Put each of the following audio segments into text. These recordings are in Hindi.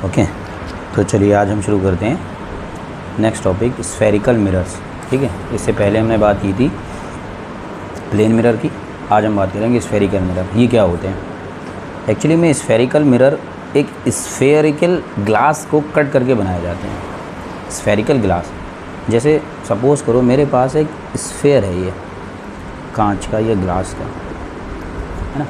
ओके, तो चलिए आज हम शुरू करते हैं नेक्स्ट टॉपिक, स्फेरिकल मिरर्स। ठीक है, इससे पहले हमने बात की थी प्लेन मिरर की, आज हम बात करेंगे स्फेरिकल मिरर। ये क्या होते हैं? एक्चुअली में स्फेरिकल मिरर एक स्फेरिकल ग्लास को कट करके बनाए जाते हैं। स्फेरिकल ग्लास, जैसे सपोज़ करो मेरे पास एक स्फेयर है, ये कांच का, ये ग्लास का है ना।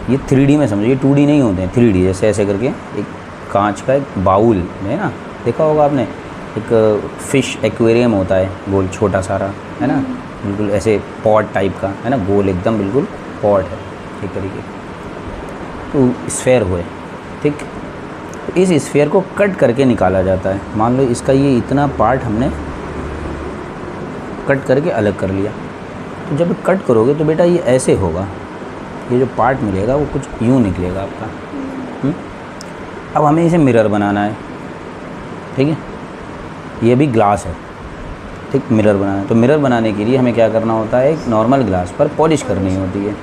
ये 3D में समझिए, 2D नहीं होते हैं, 3D। जैसे ऐसे करके एक कांच का एक बाउल है ना, देखा होगा आपने, एक फ़िश एक्वेरियम होता है गोल छोटा सारा, है ना, बिल्कुल ऐसे पॉट टाइप का, है ना, गोल एकदम बिल्कुल पॉट है एक तरीके का। तो स्फेयर हुए, ठीक। तो इस स्फेयर को कट करके निकाला जाता है। मान लो इसका ये इतना पार्ट हमने कट करके अलग कर लिया, तो जब कट करोगे तो बेटा ये ऐसे होगा, ये जो पार्ट मिलेगा वो कुछ यूँ निकलेगा आपका। अब हमें इसे मिरर बनाना है, ठीक है, ये भी ग्लास है, ठीक, मिरर बनाना है। तो मिरर बनाने के लिए हमें क्या करना होता है, एक नॉर्मल ग्लास पर पॉलिश करनी होती है,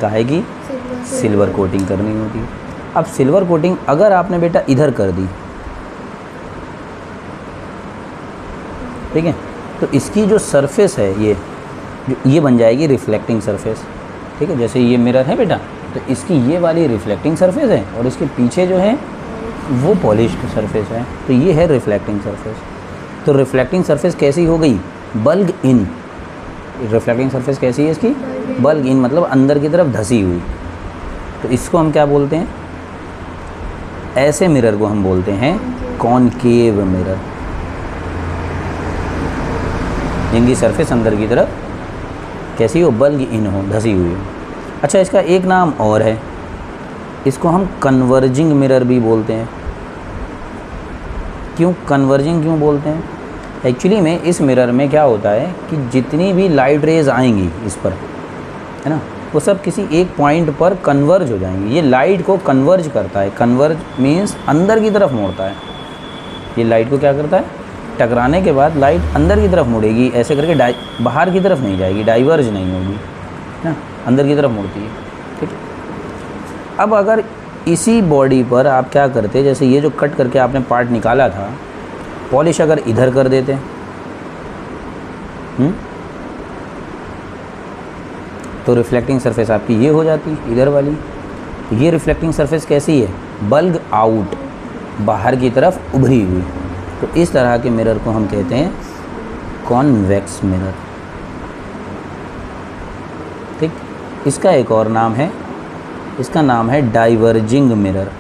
काहे की सिल्वर कोटिंग करनी होती है। अब सिल्वर कोटिंग अगर आपने बेटा इधर कर दी, ठीक है, तो इसकी जो सरफेस है ये बन जाएगी रिफ्लेक्टिंग सरफेस। ठीक है, जैसे ये मिरर है बेटा, तो इसकी ये वाली रिफ्लेक्टिंग सरफेस है और इसके पीछे जो है वो पॉलिश्ड सरफेस है, तो ये है रिफ्लेक्टिंग सरफेस। तो रिफ्लेक्टिंग सरफेस कैसी हो गई? बल्ग इन। रिफ्लेक्टिंग सरफेस कैसी है इसकी? बल्ग इन, मतलब अंदर की तरफ धसी हुई। तो इसको हम क्या बोलते हैं? ऐसे मिरर को हम बोलते हैं कॉनकेव मिरर, जिनकी सरफेस अंदर की तरफ कैसी हो? बल्ग इन हो, धसी हुई हो। अच्छा, इसका एक नाम और है, इसको हम कन्वर्जिंग मिरर भी बोलते हैं। क्यों कन्वर्जिंग क्यों बोलते हैं? एक्चुअली में इस मिरर में क्या होता है कि जितनी भी लाइट रेज आएंगी इस पर, है ना, वो सब किसी एक पॉइंट पर कन्वर्ज हो जाएंगी। ये लाइट को कन्वर्ज करता है। कन्वर्ज मीन्स अंदर की तरफ मोड़ता है। ये लाइट को क्या करता है? टकराने के बाद लाइट अंदर की तरफ मुड़ेगी, ऐसे करके बाहर की तरफ नहीं जाएगी, डाइवर्ज नहीं होगी, है ना, अंदर की तरफ मुड़ती है। ठीक है, अब अगर इसी बॉडी पर आप क्या करते, जैसे ये जो कट करके आपने पार्ट निकाला था, पॉलिश अगर इधर कर देते, तो रिफ्लेक्टिंग सरफेस आपकी ये हो जाती, इधर वाली। ये रिफ्लेक्टिंग सरफेस कैसी है? बल्ग आउट, बाहर की तरफ उभरी हुई। तो इस तरह के मिरर को हम कहते हैं कॉन्वेक्स मिरर। ठीक, इसका एक और नाम है, इसका नाम है डाइवर्जिंग मिरर।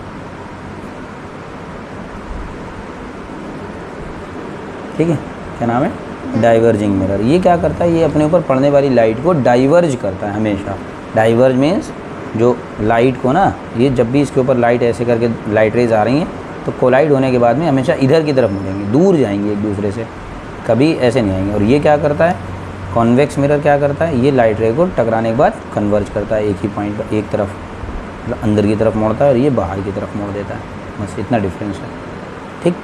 ठीक है, क्या नाम है? Diverging mirror. ये क्या करता है? ये अपने ऊपर पड़ने वाली लाइट को डाइवर्ज करता है हमेशा। डाइवर्ज मीन्स जो लाइट को ना, ये जब भी इसके ऊपर लाइट ऐसे करके लाइट रेज आ रही हैं, तो कोलाइड होने के बाद में हमेशा इधर की तरफ मुड़ेंगे, दूर जाएंगे एक दूसरे से, कभी ऐसे नहीं आएंगे। और ये क्या करता है? कॉन्वेक्स मिरर क्या करता है? ये लाइट रे को टकराने के बाद कन्वर्ज करता है एक ही पॉइंट पर, एक तरफ, मतलब अंदर की तरफ मोड़ता है और ये बाहर की तरफ मोड़ देता है। बस इतना डिफरेंस है। ठीक,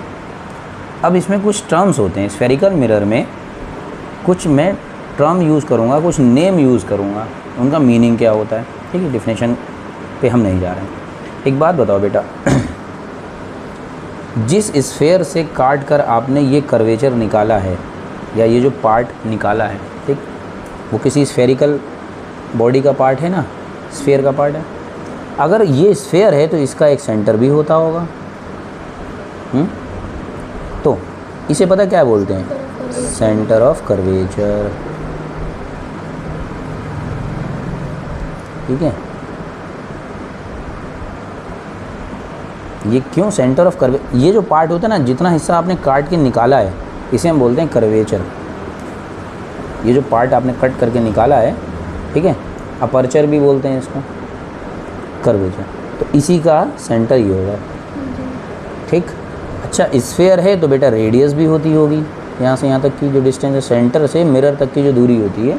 अब इसमें कुछ टर्म्स होते हैं स्फेरिकल मिरर में, कुछ मैं टर्म यूज़ करूँगा, कुछ नेम यूज़ करूँगा, उनका मीनिंग क्या होता है। ठीक है, डिफिनेशन पे हम नहीं जा रहे हैं। एक बात बताओ बेटा, जिस स्फेयर से काट कर आपने ये कर्वेचर निकाला है, या ये जो पार्ट निकाला है, ठीक, वो किसी स्फेरिकल बॉडी का पार्ट है ना, स्फेयर का पार्ट है। अगर ये स्फेयर है तो इसका एक सेंटर भी होता होगा। तो इसे पता क्या बोलते हैं? Centre of curvature. ठीक है, ये क्यों सेंटर ऑफ कर्वे, ये जो पार्ट होता है ना, जितना हिस्सा आपने काट के निकाला है, इसे हम बोलते हैं कर्वेचर। ये जो पार्ट आपने कट करके निकाला है, ठीक है, अपर्चर भी बोलते हैं इसको, कर्वेचर। तो इसी का सेंटर ये होगा। ठीक, अच्छा, स्फेयर है तो बेटा रेडियस भी होती होगी, यहाँ से यहाँ तक की जो डिस्टेंस है, सेंटर से मिरर तक की जो दूरी होती है,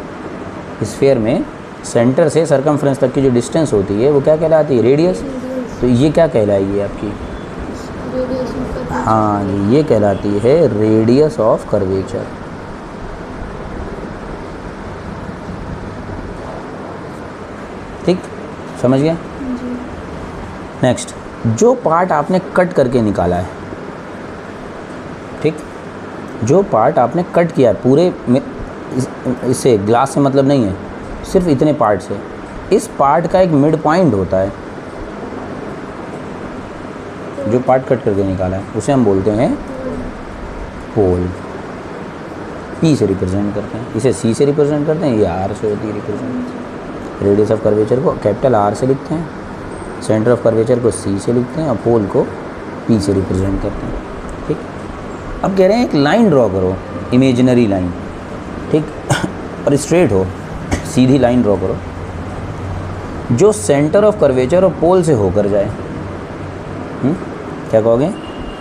स्फेयर में सेंटर से सर्कमफ्रेंस तक की जो डिस्टेंस होती है, वो क्या कहलाती है? रेडियस। तो ये क्या कहलाएगी आपकी? हाँ, ये कहलाती है रेडियस ऑफ कर्वेचर। ठीक, समझ गया? नेक्स्ट, जो पार्ट आपने कट करके निकाला है, ठीक, जो पार्ट आपने कट किया है पूरे में, इससे ग्लास से मतलब नहीं है, सिर्फ इतने पार्ट से, इस पार्ट का एक मिड पॉइंट होता है। जो पार्ट कट करके निकाला है उसे हम बोलते हैं पोल। पी से रिप्रेजेंट करते हैं, इसे सी से रिप्रेजेंट करते हैं, ये आर से होती है रिप्रेजेंट। रेडियस ऑफ कर्वेचर को कैपिटल आर से लिखते हैं, सेंटर ऑफ कर्वेचर को सी से लिखते हैं और पोल को पी से रिप्रेजेंट करते हैं, ठीक। अब कह रहे हैं एक लाइन ड्रॉ करो, इमेजिनरी लाइन, ठीक, और स्ट्रेट हो, सीधी लाइन ड्रॉ करो जो सेंटर ऑफ कर्वेचर और पोल से होकर जाए। क्या कहोगे?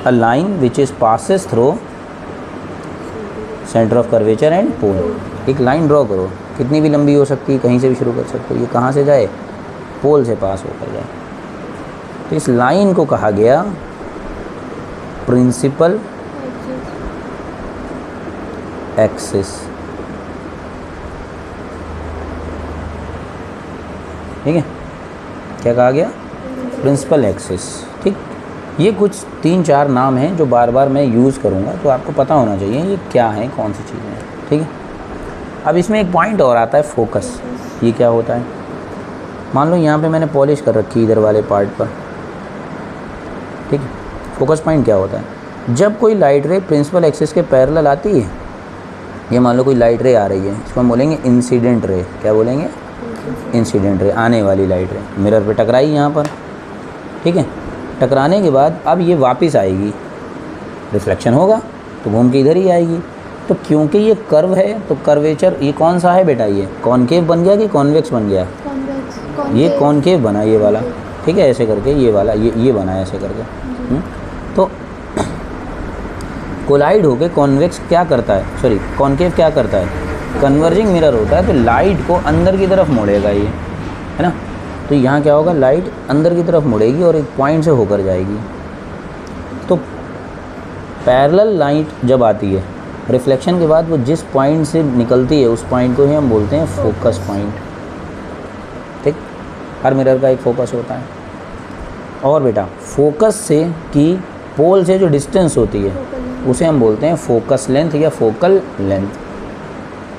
A line which is passes through centre of curvature and pole. एक लाइन ड्रॉ करो, कितनी भी लंबी हो सकती है, कहीं से भी शुरू कर सकते हो, ये कहाँ से जाए? पोल से पास होकर जाए। तो इस लाइन को कहा गया प्रिंसिपल एक्सिस, ठीक है। क्या कहा गया? प्रिंसिपल एक्सिस, ठीक। ये कुछ 3-4 नाम हैं जो बार बार मैं यूज़ करूँगा, तो आपको पता होना चाहिए ये क्या है, कौन सी चीज़ें हैं, ठीक है। अब इसमें एक पॉइंट और आता है, फोकस। ये क्या होता है? मान लो यहाँ पे मैंने पॉलिश कर रखी है इधर वाले पार्ट पर, ठीक है। फोकस पॉइंट क्या होता है? जब कोई लाइट रे प्रिंसिपल एक्सिस के पैरेलल आती है, ये मान लो कोई लाइट रे आ रही है, इसको हम बोलेंगे इंसिडेंट रे। क्या बोलेंगे? इंसिडेंट रे, आने वाली लाइट रे मिरर पे टकराई यहाँ पर, ठीक है। टकराने के बाद अब ये वापस आएगी, रिफ्लेक्शन होगा तो घूम के इधर ही आएगी। तो क्योंकि ये कर्व है तो कर्वेचर ये कौन सा है बेटा? ये कॉनकेव बन गया कि कॉन्वेक्स बन गया? ये कॉनकेव बना, ये वाला, ठीक है। ऐसे करके ये वाला ये बना ऐसे करके। तो कोलाइड होके कॉन्वेक्स क्या करता है, सॉरी कॉनकेव क्या करता है? कन्वर्जिंग मिरर होता है, तो लाइट को अंदर की तरफ मोड़ेगा ये, है ना। तो यहाँ क्या होगा? लाइट अंदर की तरफ मुड़ेगी और एक पॉइंट से होकर जाएगी। तो पैरेलल लाइट जब आती है रिफ्लेक्शन के बाद, वो जिस पॉइंट से निकलती है उस पॉइंट को ही हम बोलते हैं फोकस पॉइंट, ठीक। हर मिरर का एक फोकस होता है। और बेटा फोकस से की पोल से जो डिस्टेंस होती है उसे हम बोलते हैं फोकस लेंथ या फोकल लेंथ,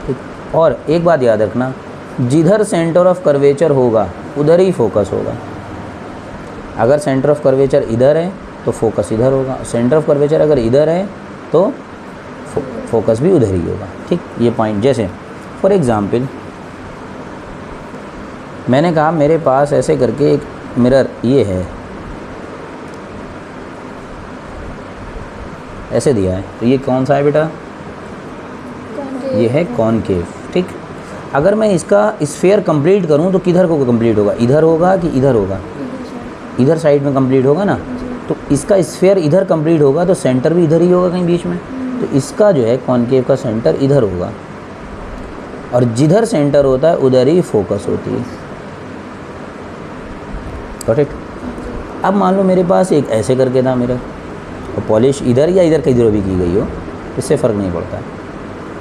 ठीक। और एक बात याद रखना, जिधर सेंटर ऑफ कर्वेचर होगा उधर ही फोकस होगा। अगर सेंटर ऑफ कर्वेचर इधर है तो फोकस इधर होगा, सेंटर ऑफ कर्वेचर अगर इधर है तो फोकस भी उधर ही होगा, ठीक। ये पॉइंट, जैसे फॉर एग्जांपल मैंने कहा मेरे पास ऐसे करके एक मिरर ये है, ऐसे दिया है, तो ये कौन सा है बेटा? ये है कॉनकेव, ठीक। अगर मैं इसका स्फीयर कंप्लीट करूं तो किधर को कंप्लीट होगा? इधर होगा कि इधर होगा? इधर साइड में कंप्लीट होगा ना। तो इसका स्फीयर इधर कंप्लीट होगा तो सेंटर भी इधर ही होगा कहीं बीच में। तो इसका जो है कॉनकेव का सेंटर इधर होगा, और जिधर सेंटर होता है उधर ही फोकस होती है, करेक्ट। अब मान लो मेरे पास एक ऐसे करके था मिरर, और पॉलिश इधर या इधर किधर भी की गई हो, इससे फ़र्क नहीं पड़ता है,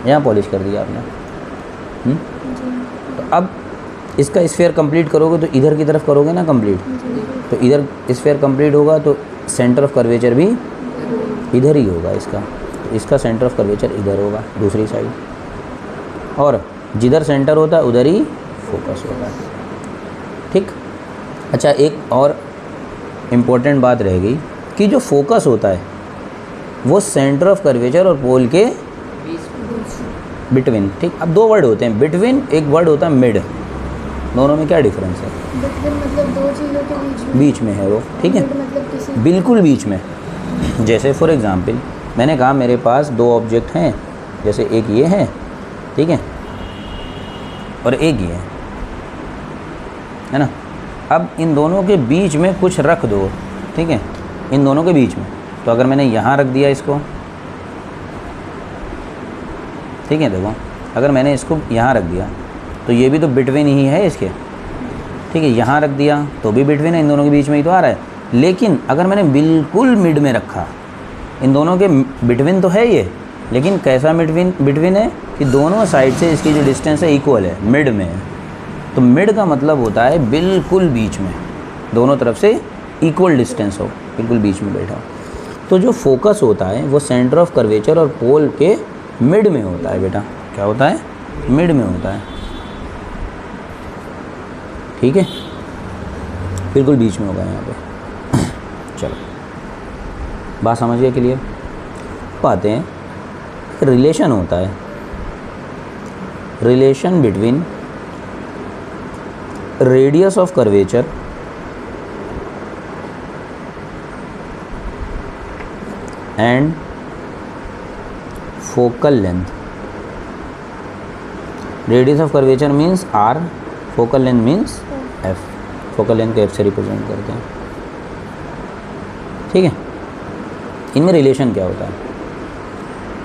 यहाँ पॉलिश कर दिया आपने। तो अब इसका स्फीयर कंप्लीट करोगे तो इधर की तरफ करोगे ना कंप्लीट, तो इधर स्फीयर कंप्लीट होगा तो सेंटर ऑफ कर्वेचर भी इधर ही होगा इसका, तो इसका सेंटर ऑफ कर्वेचर इधर होगा दूसरी साइड, और जिधर सेंटर होता है उधर ही फोकस होता है, ठीक। अच्छा, एक और इम्पोर्टेंट बात रह गई कि जो फोकस होता है वो सेंटर ऑफ कर्वेचर और पोल के बिटवीन, ठीक। अब दो वर्ड होते हैं बिटवीन, एक वर्ड होता है मिड, दोनों में क्या डिफरेंस है? बिटवीन मतलब दो चीज़ों के बीच में है वो, ठीक है, मतलब किसी बिल्कुल बीच में। जैसे फॉर एग्जांपल मैंने कहा मेरे पास दो ऑब्जेक्ट हैं, जैसे एक ये है, ठीक है, और एक ये है ना। अब इन दोनों के बीच में कुछ रख दो, ठीक है, इन दोनों के बीच में। तो अगर मैंने यहाँ रख दिया इसको, ठीक है, देखो अगर मैंने इसको यहाँ रख दिया तो ये भी तो बिटवीन ही है इसके, ठीक है। यहाँ रख दिया तो भी बिटवीन है, इन दोनों के बीच में ही तो आ रहा है। लेकिन अगर मैंने बिल्कुल मिड में रखा, इन दोनों के बिटवीन तो है ये, लेकिन कैसा बिटवीन है कि दोनों साइड से इसकी जो डिस्टेंस है इक्वल है, मिड में है। तो मिड का मतलब होता है बिल्कुल बीच में, दोनों तरफ से इक्वल डिस्टेंस हो, बिल्कुल बीच में बैठा हो। तो जो फोकस होता है वो सेंटर ऑफ कर्वेचर और पोल के मिड में होता है बेटा। क्या होता है? मिड में होता है, ठीक है, बिल्कुल बीच में होगा यहाँ पे। चलो बात समझ गए क्लियर? पाते हैं रिलेशन होता है, relation between radius of curvature and focal length. Radius of curvature means r, focal length means f। Focal length को f से रिप्रेजेंट करते हैं, ठीक है। इनमें रिलेशन क्या होता है?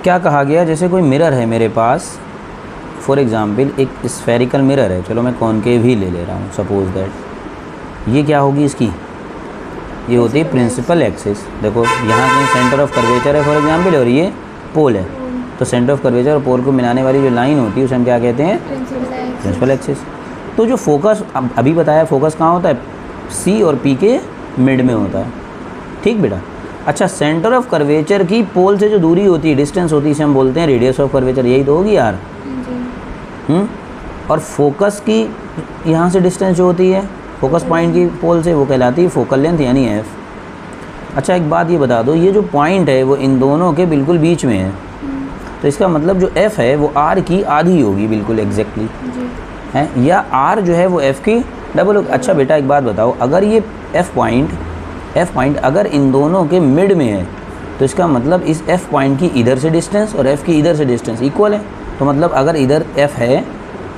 क्या कहा गया, जैसे कोई मिरर है मेरे पास, फॉर एग्जांपल एक स्फेरिकल मिरर है, चलो मैं कॉनकेव ही ले रहा हूँ, सपोज दैट ये क्या होगी इसकी, ये होती है प्रिंसिपल एक्सिस। देखो यहाँ कहीं सेंटर ऑफ कर्वेचर है फॉर एग्जांपल, और ये पोल है, तो सेंटर ऑफ कर्वेचर और पोल को मिलाने वाली जो लाइन होती है उसे हम क्या कहते हैं? Principal axis. तो जो फोकस अभी बताया, फोकस कहाँ होता है? सी और पी के मिड में होता है, ठीक बेटा। अच्छा, सेंटर ऑफ कर्वेचर की पोल से जो दूरी होती है, डिस्टेंस होती है, इसे हम बोलते हैं रेडियस ऑफ कर्वेचर, यही तो होगी यार। और फोकस की यहाँ से डिस्टेंस जो होती है फोकस पॉइंट की पोल से, वो कहलाती है फोकल लेंथ यानी एफ। अच्छा एक बात ये बता दो, ये जो पॉइंट है वो इन दोनों के बिल्कुल बीच में है, तो इसका मतलब जो एफ़ है वो आर की आधी होगी, बिल्कुल एग्जैक्टली है, या आर जो है वो एफ़ की डबल होगी। अच्छा बेटा एक बात बताओ, अगर ये एफ़ पॉइंट अगर इन दोनों के मिड में है, तो इसका मतलब इस एफ़ पॉइंट की इधर से डिस्टेंस और एफ़ की इधर से डिस्टेंस इक्वल है। तो मतलब अगर इधर एफ़ है,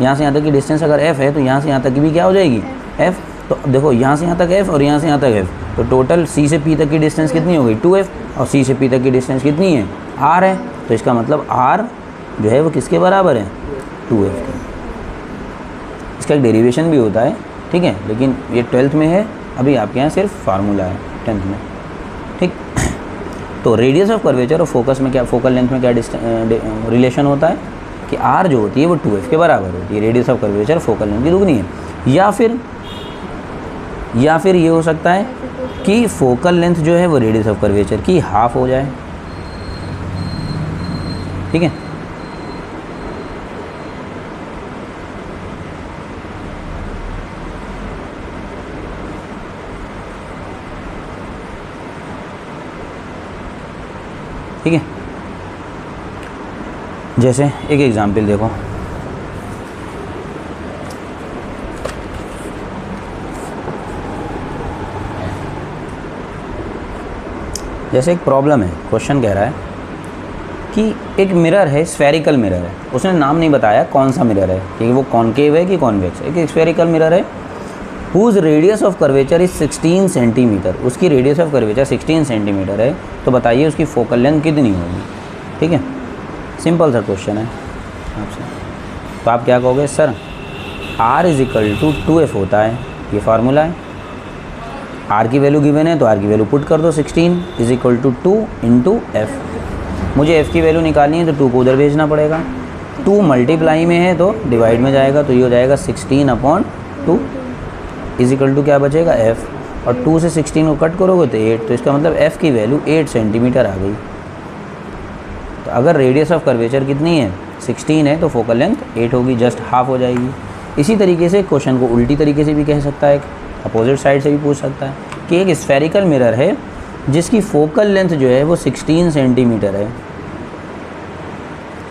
यहाँ से यहाँ तक की डिस्टेंस अगर एफ़ है, तो यहाँ से यहाँ तक की भी क्या हो जाएगी? एफ़। तो देखो यहाँ से यहाँ तक एफ़ और यहाँ से यहाँ तक एफ़, तो टोटल सी से पी तक की डिस्टेंस कितनी हो गई? 2f, और सी से पी तक की डिस्टेंस कितनी है? r है। तो इसका मतलब r जो है वो किसके बराबर है? 2f के। इसका एक डेरिवेशन भी होता है, ठीक है, लेकिन ये 12th में है, अभी आपके यहाँ सिर्फ फार्मूला है 10th में, ठीक। तो रेडियस ऑफ कर्वेचर और फोकस में क्या, फोकल लेंथ में क्या रिलेशन होता है कि r जो होती है वो 2f के बराबर होती है। Radius of curvature focal length की दुगनी है। या फिर ये हो सकता है कि फोकल लेंथ जो है वो रेडियस ऑफ कर्वेचर की हाफ हो जाए, ठीक है। ठीक है, जैसे एक एग्जांपल देखो, जैसे एक प्रॉब्लम है, क्वेश्चन कह रहा है कि एक मिरर है, स्फेरिकल मिरर है, उसने नाम नहीं बताया कौन सा मिरर है, कि वो कॉनकेव है कि कॉन्वेक्स है। एक स्फेरिकल मिरर है whose radius of curvature is 16 centimetre, उसकी रेडियस ऑफ कर्वेचर 16 सेंटीमीटर है, तो बताइए उसकी फोकल लेंथ कितनी होगी, ठीक है। सिंपल सा क्वेश्चन है आपसे, तो आप क्या कहोगे? Sir r is equal to 2f होता है, ये फार्मूला है। r की वैल्यू गिवन है तो r की वैल्यू पुट कर दो, 16 is equal to 2 into F. मुझे f की वैल्यू निकालनी है तो 2 को उधर भेजना पड़ेगा, 2 मल्टीप्लाई में है तो डिवाइड में जाएगा, तो ये हो जाएगा 16/2 इज इक्वल टू क्या बचेगा? f, और 2 से 16 को कट करोगे तो 8, तो इसका मतलब f की वैल्यू 8 सेंटीमीटर आ गई। तो अगर रेडियस ऑफ कर्वेचर कितनी है? 16 है, तो फोकल लेंथ 8 होगी, जस्ट हाफ हो जाएगी। इसी तरीके से क्वेश्चन को उल्टी तरीके से भी कह सकता है, अपोजिट साइड से भी पूछ सकता है कि एक स्फेरिकल मिरर है जिसकी फोकल लेंथ जो है वो 16 सेंटीमीटर है,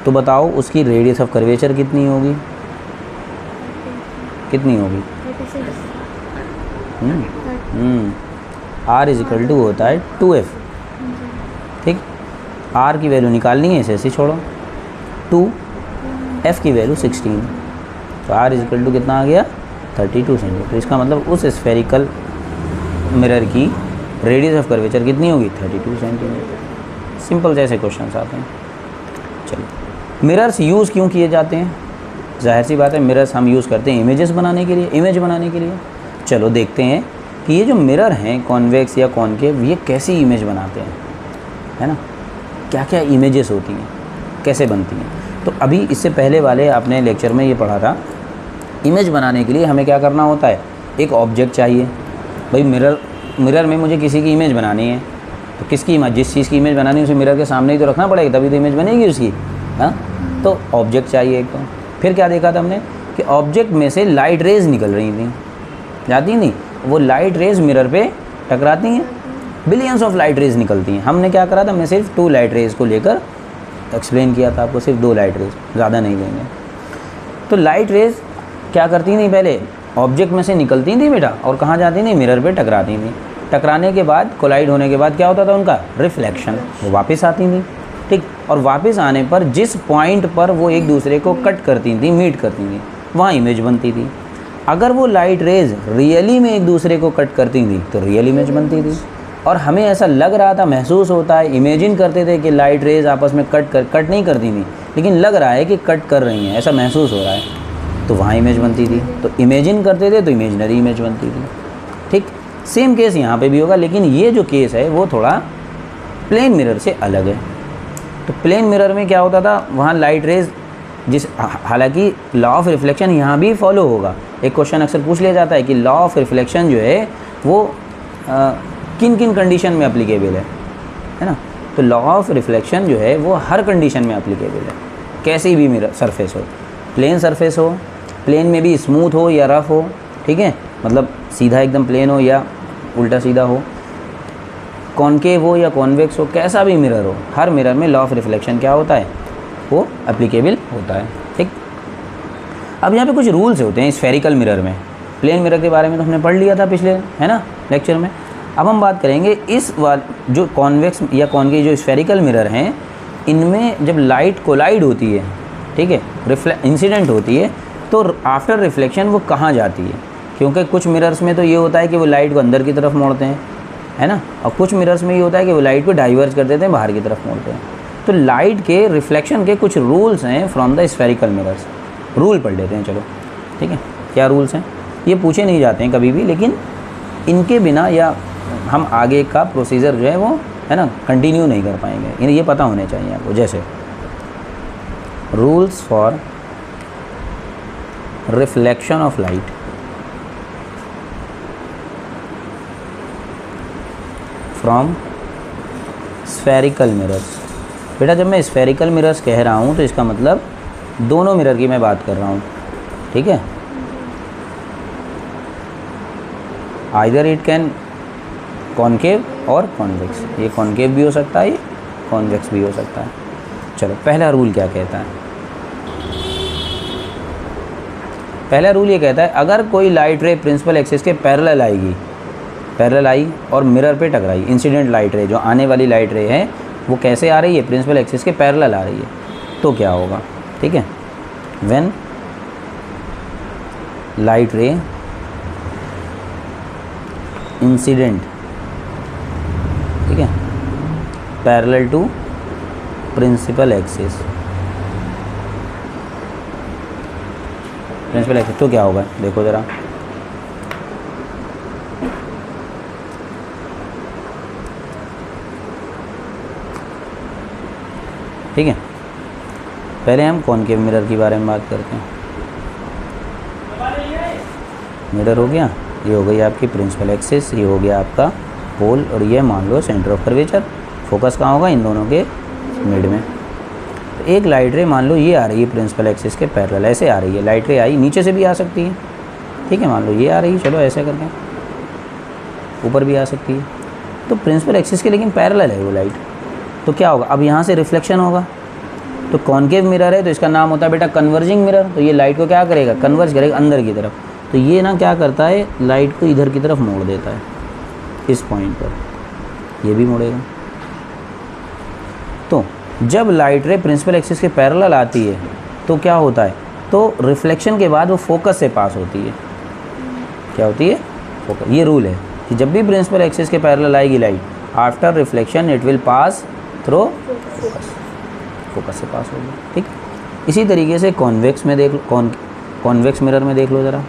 तो बताओ उसकी रेडियस ऑफ कर्वेचर कितनी होगी? कितनी होगी? r इज इक्वल टू होता है 2f, ठीक। r की वैल्यू निकालनी है, इसे ऐसे छोड़ो, 2, f की वैल्यू 16, तो r इज इक्वल टू कितना आ गया? 32 सेंटीमीटर। इसका मतलब उस स्फेरिकल मिरर की रेडियस ऑफ कर्वेचर कितनी होगी? 32 सेंटीमीटर। सिंपल जैसे क्वेश्चन आते हैं। चलिए, मिरर्स यूज़ क्यों किए जाते हैं? जाहिर सी बात है, मिरर्स हम यूज़ करते हैं इमेजेस बनाने के लिए, इमेज बनाने के लिए। चलो देखते हैं कि ये जो मिरर हैं कॉन्वेक्स या कॉनकेव, ये कैसी इमेज बनाते हैं, है ना, क्या क्या इमेजेस होती हैं, कैसे बनती हैं। तो अभी इससे पहले वाले आपने लेक्चर में ये पढ़ा था, इमेज बनाने के लिए हमें क्या करना होता है? एक ऑब्जेक्ट चाहिए। भाई मिरर मिरर में मुझे किसी की इमेज बनानी है, तो किसकी इमेज, जिस चीज़ की इमेज बनानी है उसे मिरर के सामने ही तो रखना पड़ेगा, तभी तो इमेज बनेगी उसकी। हाँ, तो ऑब्जेक्ट चाहिए एक तो। फिर क्या देखा था हमने कि ऑब्जेक्ट में से लाइट रेज निकल रही थी, जाती नहीं, वो लाइट रेज मिरर पे टकराती हैं, बिलियंस ऑफ लाइट रेज निकलती हैं। हमने क्या करा था, हमने सिर्फ 2 लाइट रेज को लेकर एक्सप्लेन किया था आपको, सिर्फ 2 लाइट रेज, ज़्यादा नहीं लेंगे। तो लाइट रेज क्या करती थी, पहले ऑब्जेक्ट में से निकलती थी बेटा, और कहाँ जाती थी, मिरर पे टकराती थी। टकराने के बाद, कोलाइड होने के बाद क्या होता था उनका, रिफ्लेक्शन, वो वापस आती थी। ठीक, और वापस आने पर जिस पॉइंट पर वो एक दूसरे को कट करती थी, मीट करती थी, वहाँ इमेज बनती थी। अगर वो लाइट रेज रियली में एक दूसरे को कट करती थी तो रियल इमेज बनती थी। और हमें ऐसा लग रहा था, महसूस होता है, इमेजिन करते थे कि लाइट रेज आपस में कट नहीं करती थी, लेकिन लग रहा है कि कट कर रही हैं, ऐसा महसूस हो रहा है, तो वहाँ इमेज बनती थी। तो इमेजिन करते थे तो इमेजनरी इमेज बनती थी। ठीक, सेम केस यहाँ पे भी होगा, लेकिन ये जो केस है वो थोड़ा प्लेन मिरर से अलग है। तो प्लेन मिरर में क्या होता था, वहाँ लाइट रेज हालांकि लॉ ऑफ रिफ्लेक्शन यहाँ भी फॉलो होगा। एक क्वेश्चन अक्सर पूछ लिया जाता है कि लॉ ऑफ रिफ्लेक्शन जो है वो किन किन कंडीशन में अप्लीकेबल है ना। तो लॉ ऑफ रिफ्लेक्शन जो है वो हर कंडीशन में अप्लीकेबल है, कैसी भी मिरर सरफेस हो, प्लेन सरफेस हो, प्लेन में भी स्मूथ हो या रफ हो, ठीक है, मतलब सीधा एकदम प्लेन हो या उल्टा सीधा हो, कॉनकेव हो या कॉन्वेक्स हो, कैसा भी मिरर हो, हर मिरर में लॉ ऑफ रिफ्लेक्शन क्या होता है, वो एप्लीकेबल होता है। ठीक, अब यहाँ पे कुछ रूल्स होते हैं स्फेरिकल मिरर में। प्लेन मिरर के बारे में तो हमने पढ़ लिया था पिछले, है ना, लेक्चर में। अब हम बात करेंगे इस जो कॉन्वेक्स या कॉनकेव जो स्फेरिकल मिरर हैं, इनमें जब लाइट कोलाइड होती है, ठीक है, इंसिडेंट होती है, तो आफ्टर रिफ्लेक्शन वो कहाँ जाती है। क्योंकि कुछ मिरर्स में तो ये होता है कि वो लाइट को अंदर की तरफ मोड़ते हैं, है ना, और कुछ मिरर्स में ये होता है कि वो लाइट को डाइवर्ज कर देते हैं, बाहर की तरफ मोड़ते हैं। तो लाइट के रिफ्लेक्शन के कुछ रूल्स हैं from the spherical mirrors. Rule पढ़ लेते हैं, चलो, ठीक है। क्या रूल्स हैं, ये पूछे नहीं जाते हैं कभी भी, लेकिन इनके बिना या हम आगे का प्रोसीजर जो है वो, है ना, कंटिन्यू नहीं कर पाएंगे। इन्हें ये पता होने चाहिए आपको। जैसे rules for reflection of light from spherical mirrors. बेटा जब मैं स्फेरिकल मिरर्स कह रहा हूँ तो इसका मतलब दोनों मिरर की मैं बात कर रहा हूँ, ठीक है। आइदर इट कैन कॉनकेव और कॉन्वेक्स, ये कॉनकेव भी हो सकता है, ये कॉन्वेक्स भी हो सकता है। चलो पहला रूल क्या कहता है, पहला रूल ये कहता है अगर कोई लाइट रे प्रिंसिपल एक्सिस के पैरेलल आएगी, पैरेलल आई और मिरर पे टकराई, इंसिडेंट लाइट रे जो आने वाली लाइट रे है वो कैसे आ रही है, प्रिंसिपल एक्सिस के पैरेलल आ रही है, तो क्या होगा, ठीक है। व्हेन लाइट रे इंसिडेंट, ठीक है, parallel to principal axis, principal axis, तो क्या होगा देखो ज़रा। ठीक है, पहले हम कॉनकेव मिरर के बारे में बात करते हैं। मिरर हो गया, ये हो गई आपकी प्रिंसिपल एक्सिस, ये हो गया आपका पोल, और ये मान लो सेंटर ऑफ कर्वेचर। फोकस कहाँ होगा, इन दोनों के मिड में। तो एक लाइट रे मान लो ये आ रही है प्रिंसिपल एक्सिस के पैरेलल, ऐसे आ रही है लाइट रे, आई नीचे से भी आ सकती है, ठीक है, मान लो ये आ रही है, चलो ऐसे करके ऊपर भी आ सकती है। तो प्रिंसिपल एक्सिस के लेकिन पैरेलल है वो लाइट, तो क्या होगा, अब यहाँ से रिफ्लेक्शन होगा। तो कॉनकेव मिरर है तो इसका नाम होता है बेटा कन्वर्जिंग मिरर। तो ये लाइट को क्या करेगा, कन्वर्ज करेगा अंदर की तरफ। तो ये ना क्या करता है, लाइट को इधर की तरफ मोड़ देता है, इस पॉइंट पर, ये भी मोड़ेगा। तो जब लाइट रे प्रिंसिपल एक्सिस के पैरेलल आती है तो क्या होता है, तो रिफ्लेक्शन के बाद वो फोकस से पास होती है। क्या होती है, फोकस। ये रूल है कि जब भी प्रिंसिपल एक्सिस के पैरेलल आएगी light, after reflection it will pass through focus, focus से पास होगी, ठीक। इसी तरीके से कॉन्वेक्स में देख लो, कॉन्वेक्स मिरर में देख लो ज़रा,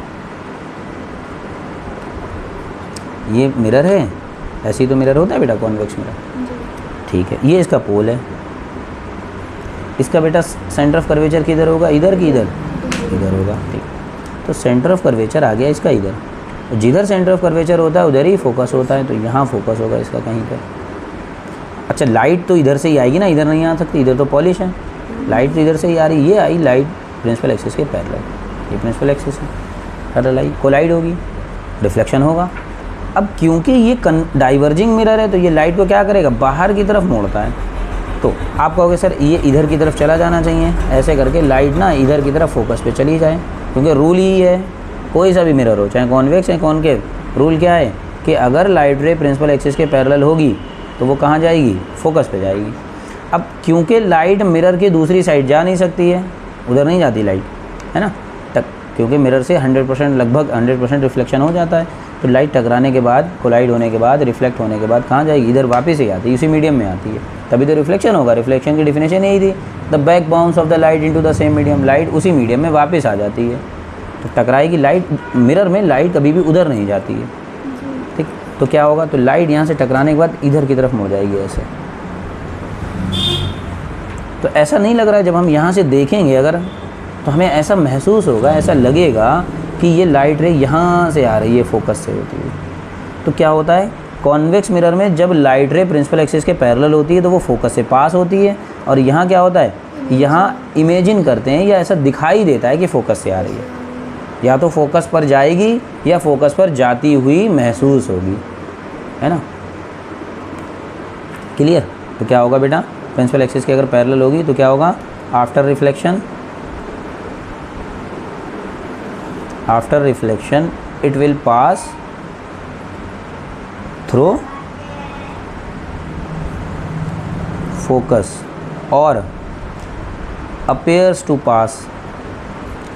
ये मिरर है, ऐसे ही तो मिरर होता है बेटा कॉन्वेक्स मिरर, ठीक है। ये इसका पोल है, इसका बेटा सेंटर ऑफ कर्वेचर किधर होगा, इधर की इधर, इधर होगा, ठीक। तो सेंटर ऑफ कर्वेचर आ गया इसका इधर, तो जिधर सेंटर ऑफ कर्वेचर होता है उधर ही फोकस होता है, तो यहाँ फोकस होगा इसका कहीं पर। अच्छा, लाइट तो इधर से ही आएगी ना, इधर नहीं आ सकती, इधर तो पॉलिश है। लाइट तो इधर से ही आ रही, ये आई लाइट प्रिंसिपल एक्सिस के पैरेलल, ये प्रिंसिपल एक्सिस है, पैरेलल आई, कोलाइड होगी, रिफ्लेक्शन होगा। अब क्योंकि ये डाइवर्जिंग मिरर है तो ये लाइट को क्या करेगा, बाहर की तरफ मोड़ता है। तो आप कहोगे सर ये इधर की तरफ चला जाना चाहिए, ऐसे करके लाइट ना इधर की तरफ फोकस पे चली जाए, क्योंकि रूल ही है, कोई सा भी मिरर हो, चाहे कॉन्वेक्स चाहे कॉनकेव, रूल क्या है कि अगर लाइट रे प्रिंसिपल एक्सिस के पैरेलल होगी तो वो कहाँ जाएगी, फोकस पे जाएगी। अब क्योंकि लाइट मिरर की दूसरी साइड जा नहीं सकती है, उधर नहीं जाती लाइट, है ना, क्योंकि मिरर से 100% लगभग 100% रिफ्लेक्शन हो जाता है, तो लाइट टकराने के बाद, कोलाइड होने के बाद, रिफ्लेक्ट होने के बाद कहाँ जाएगी, इधर वापस ही आती है, इसी मीडियम में आती है, तभी तो रिफ्लेक्शन होगा। रिफ्लेक्शन की डिफिनेशन यही थी, the back bounce off the light into the same medium, light उसी मीडियम में वापस आ जाती है, तो टकराएगी लाइट मिरर में, लाइट कभी भी उधर नहीं जाती है, ठीक। तो क्या होगा, तो लाइट यहाँ से टकराने के बाद इधर की तरफ मुड़ जाएगी ऐसे। तो ऐसा नहीं लग रहा है, जब हम यहाँ से देखेंगे अगर, तो हमें ऐसा महसूस होगा, ऐसा लगेगा कि ये लाइट रे यहाँ से आ रही है, फोकस से होती है। तो क्या होता है, कॉन्वेक्स मिरर में जब लाइट रे प्रिंसिपल एक्सिस के पैरेलल होती है तो वो फोकस से पास होती है, और यहाँ क्या होता है, यहाँ इमेजिन करते हैं या ऐसा दिखाई देता है कि फोकस से आ रही है, या तो फोकस पर जाएगी या फोकस पर जाती हुई महसूस होगी, है ना, क्लियर। तो क्या होगा बेटा, प्रिंसिपल एक्सिस के अगर पैरेलल होगी तो क्या होगा, after reflection it will pass through focus और appears to pass,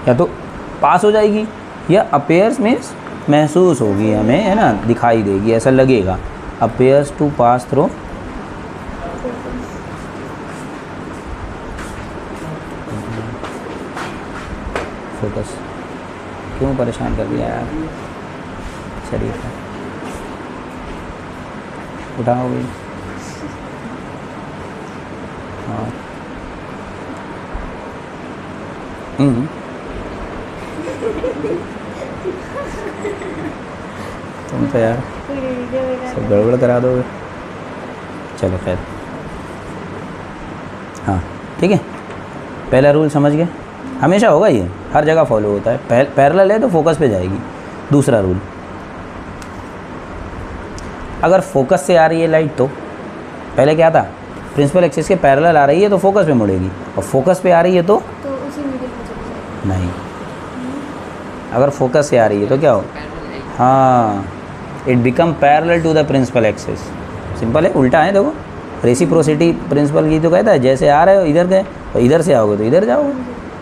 या तो पास हो जाएगी या appears मीन्स महसूस होगी हमें, है ना, दिखाई देगी, ऐसा लगेगा, appears to pass through focus। क्यों परेशान कर दिया यार, शरीफ है, उठाओ भी। हाँ तुम तो यार सब गड़बड़ करा दोगे, चलो खैर। हाँ ठीक है, पहला रूल समझ गए, हमेशा होगा ये, हर जगह फॉलो होता है, पैरेलल है तो फोकस पे जाएगी। दूसरा रूल, अगर फोकस से आ रही है लाइट तो पहले क्या था, प्रिंसिपल एक्सिस के पैरेलल आ रही है तो फोकस पे मुड़ेगी, और फोकस पे आ रही है तो उसी मीडियम में चली जाएगी। नहीं, अगर फोकस से आ रही है तो क्या हो, हाँ, it become parallel to the principal axis. Simple है, उल्टा है, देखो रेसिप्रोसिटी प्रिंसिपल की तो कहता है, जैसे आ रहे हो इधर गए और इधर से आओगे तो इधर जाओगे,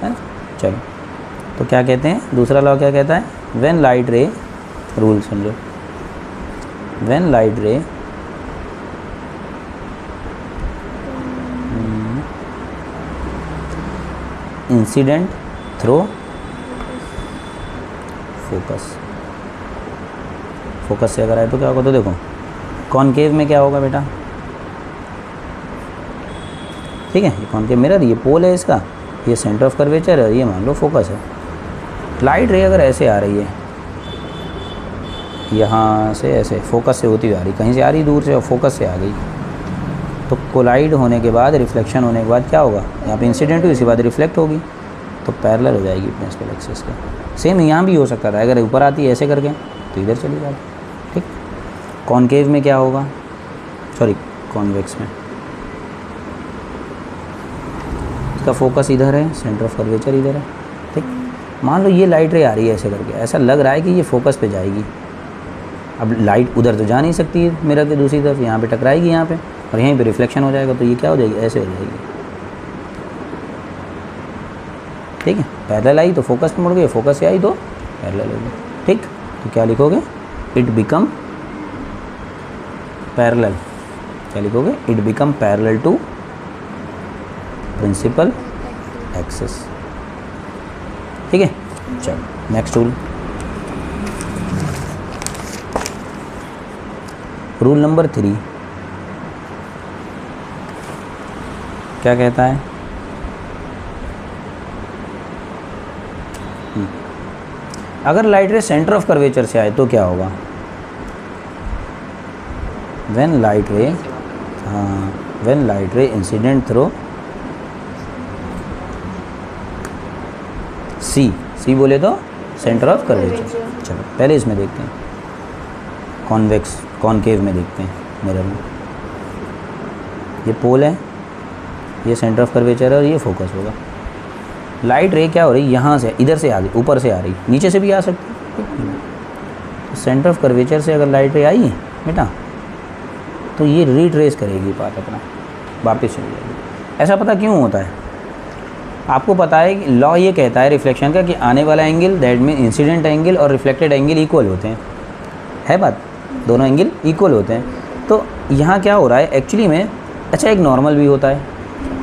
है ना। चलो, तो क्या कहते हैं, दूसरा लॉ क्या कहता है, व्हेन लाइट रे, rule soon low, when light ray incident through focus, focus से अगर आए तो क्या होगा, तो देखो कॉनकेव में क्या होगा बेटा, ठीक है, ये कॉनकेव मिरर, ये पोल है इसका, ये सेंटर ऑफ कर्वेचर है, ये मान लो फोकस है। लाइट रे अगर ऐसे आ रही है, यहाँ से ऐसे फोकस से होती हुई आ रही, कहीं से आ रही दूर से और फोकस से आ गई, तो कोलाइड होने के बाद, रिफ्लेक्शन होने के बाद क्या होगा, यहाँ पे इंसिडेंट हुई, इसके बाद रिफ्लेक्ट होगी, तो पैरेलल हो जाएगी प्रिंसिपल एक्सिस के। सेम यहाँ भी हो सकता था, अगर ऊपर आती है ऐसे करके तो इधर चली जाती, ठीक। कॉनकेव में क्या होगा, सॉरी कॉन्वेक्स में, इसका फोकस इधर है, सेंटर ऑफ कर्वेचर इधर है, ठीक। मान लो ये लाइट रे आ रही है ऐसे करके, ऐसा लग रहा है कि ये फोकस पे जाएगी, अब लाइट उधर तो जा नहीं सकती है मिरर के दूसरी तरफ, यहाँ पे टकराएगी यहाँ पे, और यहीं पे रिफ्लेक्शन हो जाएगा, तो ये क्या हो जाएगी, ऐसे हो जाएगी, ठीक है। पैरेलल आई तो फोकस पे मुड़ गई, फोकस से आई तो पैरेलल हो गई, ठीक। तो क्या लिखोगे, इट बिकम पैरेलल, क्या लिखोगे, it become parallel to principal axis, ठीक है। चलो नेक्स्ट रूल, रूल नंबर 3 क्या कहता है, अगर लाइट रे सेंटर ऑफ कर्वेचर से आए तो क्या होगा? व्हेन लाइट रे, हाँ, when light ray incident through C बोले तो सेंटर ऑफ कर्वेचर। चलो पहले इसमें देखते हैं, कॉन्वेक्स कॉनकेव में देखते हैं मिरर में। ये पोल है, ये सेंटर ऑफ कर्वेचर है और ये फोकस होगा। लाइट रे क्या हो रही है? यहाँ से, इधर से आ रही, ऊपर से आ रही, नीचे से भी आ सकती है। सेंटर ऑफ कर्वेचर से अगर लाइट रे आई बेटा तो ये रीट्रेस करेगी पाथ अपना, वापस चली जाएगी। ऐसा पता क्यों होता है? आपको पता है कि लॉ ये कहता है रिफ्लेक्शन का कि आने वाला angle, that mean incident angle और रिफ्लेक्टेड एंगल इक्वल होते हैं, है बात, दोनों एंगल इक्वल होते हैं। तो यहाँ क्या हो रहा है एक्चुअली में, अच्छा एक नॉर्मल भी होता है।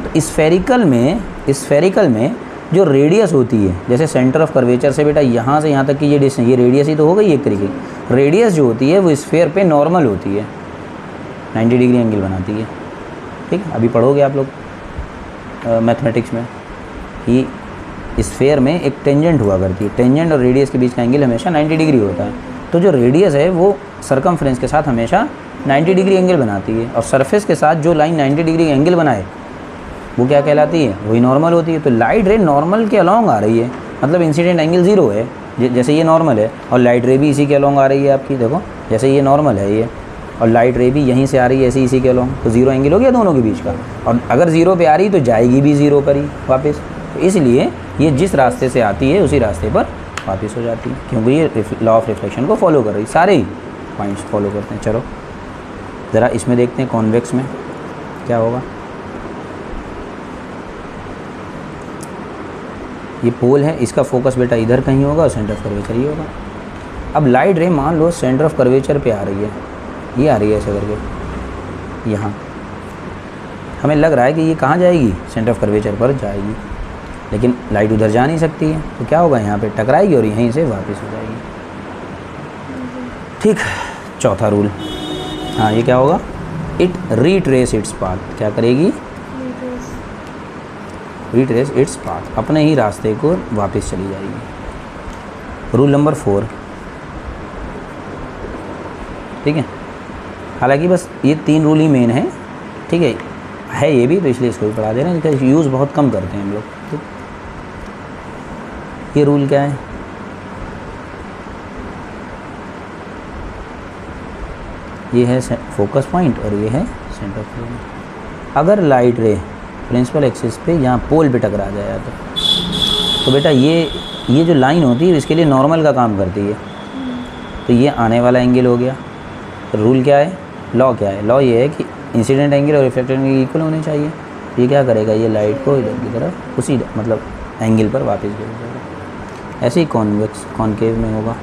तो स्फेरिकल में जो रेडियस होती है, जैसे सेंटर ऑफ कर्वेचर से बेटा यहाँ से यहाँ तक की ये डिस्टेंस, ये रेडियस ही तो हो गई एक तरीके की। रेडियस जो होती है वो स्फेयर पे नॉर्मल होती है, 90 डिग्री एंगल बनाती है। ठीक है, अभी पढ़ोगे आप लोग मैथमेटिक्स में कि स्फेयर में एक टेंजेंट हुआ करती है, टेंजेंट और रेडियस के बीच का एंगल हमेशा 90 डिग्री होता है। तो जो रेडियस है वो सरकमफ्रेंस के साथ हमेशा 90 डिग्री एंगल बनाती है, और सरफेस के साथ जो लाइन 90 डिग्री एंगल बनाए वो क्या कहलाती है? वही नॉर्मल होती है। तो लाइट रे नॉर्मल के अलोंग आ रही है, मतलब इंसिडेंट एंगल 0 है, जैसे ये नॉर्मल है, और लाइट रे भी इसी के अलोंग आ रही है आपकी, देखो जैसे ये नॉर्मल है ये, और लाइट रे भी यहीं से आ रही है ऐसे इसी के अलोंग, तो 0 एंगल हो गया दोनों के बीच का। और अगर 0 पे आ रही तो जाएगी भी 0 पर ही वापस। तो इसलिए ये जिस रास्ते से आती है उसी रास्ते पर वापस हो जाती है, क्योंकि ये लॉ ऑफ रिफ्लेक्शन को फॉलो कर रही है, सारे ही पॉइंट्स फॉलो करते हैं। चलो ज़रा इसमें देखते हैं कॉन्वेक्स में क्या होगा। ये पोल है, इसका फोकस बेटा इधर कहीं होगा और सेंटर ऑफ कर्वेचर ही होगा। अब लाइट रे मान लो सेंटर ऑफ कर्वेचर पे आ रही है, ये आ रही है ऐसे करके यहाँ, हमें लग रहा है कि ये कहाँ जाएगी? सेंटर ऑफ कर्वेचर पर जाएगी, लेकिन लाइट उधर जा नहीं सकती है, तो क्या होगा? यहाँ पे टकराएगी और यहीं से वापस हो जाएगी। ठीक, चौथा रूल, हाँ ये क्या होगा? इट रीट्रेस इट्स पाथ, क्या करेगी? रीट्रेस इट्स पाथ, अपने ही रास्ते को वापस चली जाएगी। रूल नंबर 4, ठीक है। हालांकि बस ये 3 रूल ही मेन है, ठीक है ये भी, तो इसलिए इसको भी पढ़ा दे रहे हैं, इसका यूज़ बहुत कम करते हैं हम लोग। ठीक, ये रूल क्या है? ये है फोकस पॉइंट और ये है सेंटर पॉइंट। अगर लाइट रे प्रिंसिपल एक्सिस पे यहाँ पोल पे टकरा जाए तो बेटा ये जो लाइन होती है इसके लिए नॉर्मल का काम करती है, तो ये आने वाला एंगल हो गया। तो रूल क्या है? लॉ क्या है? लॉ ये है कि इंसिडेंट एंगल और रिफ्लेक्टेड एंगल इक्वल होने चाहिए। ये क्या करेगा? ये लाइट को इधर की तरफ उसी मतलब एंगल पर वापस भेज देगा। ऐसे ही कॉन्वेक्स कॉनकेव में होगा।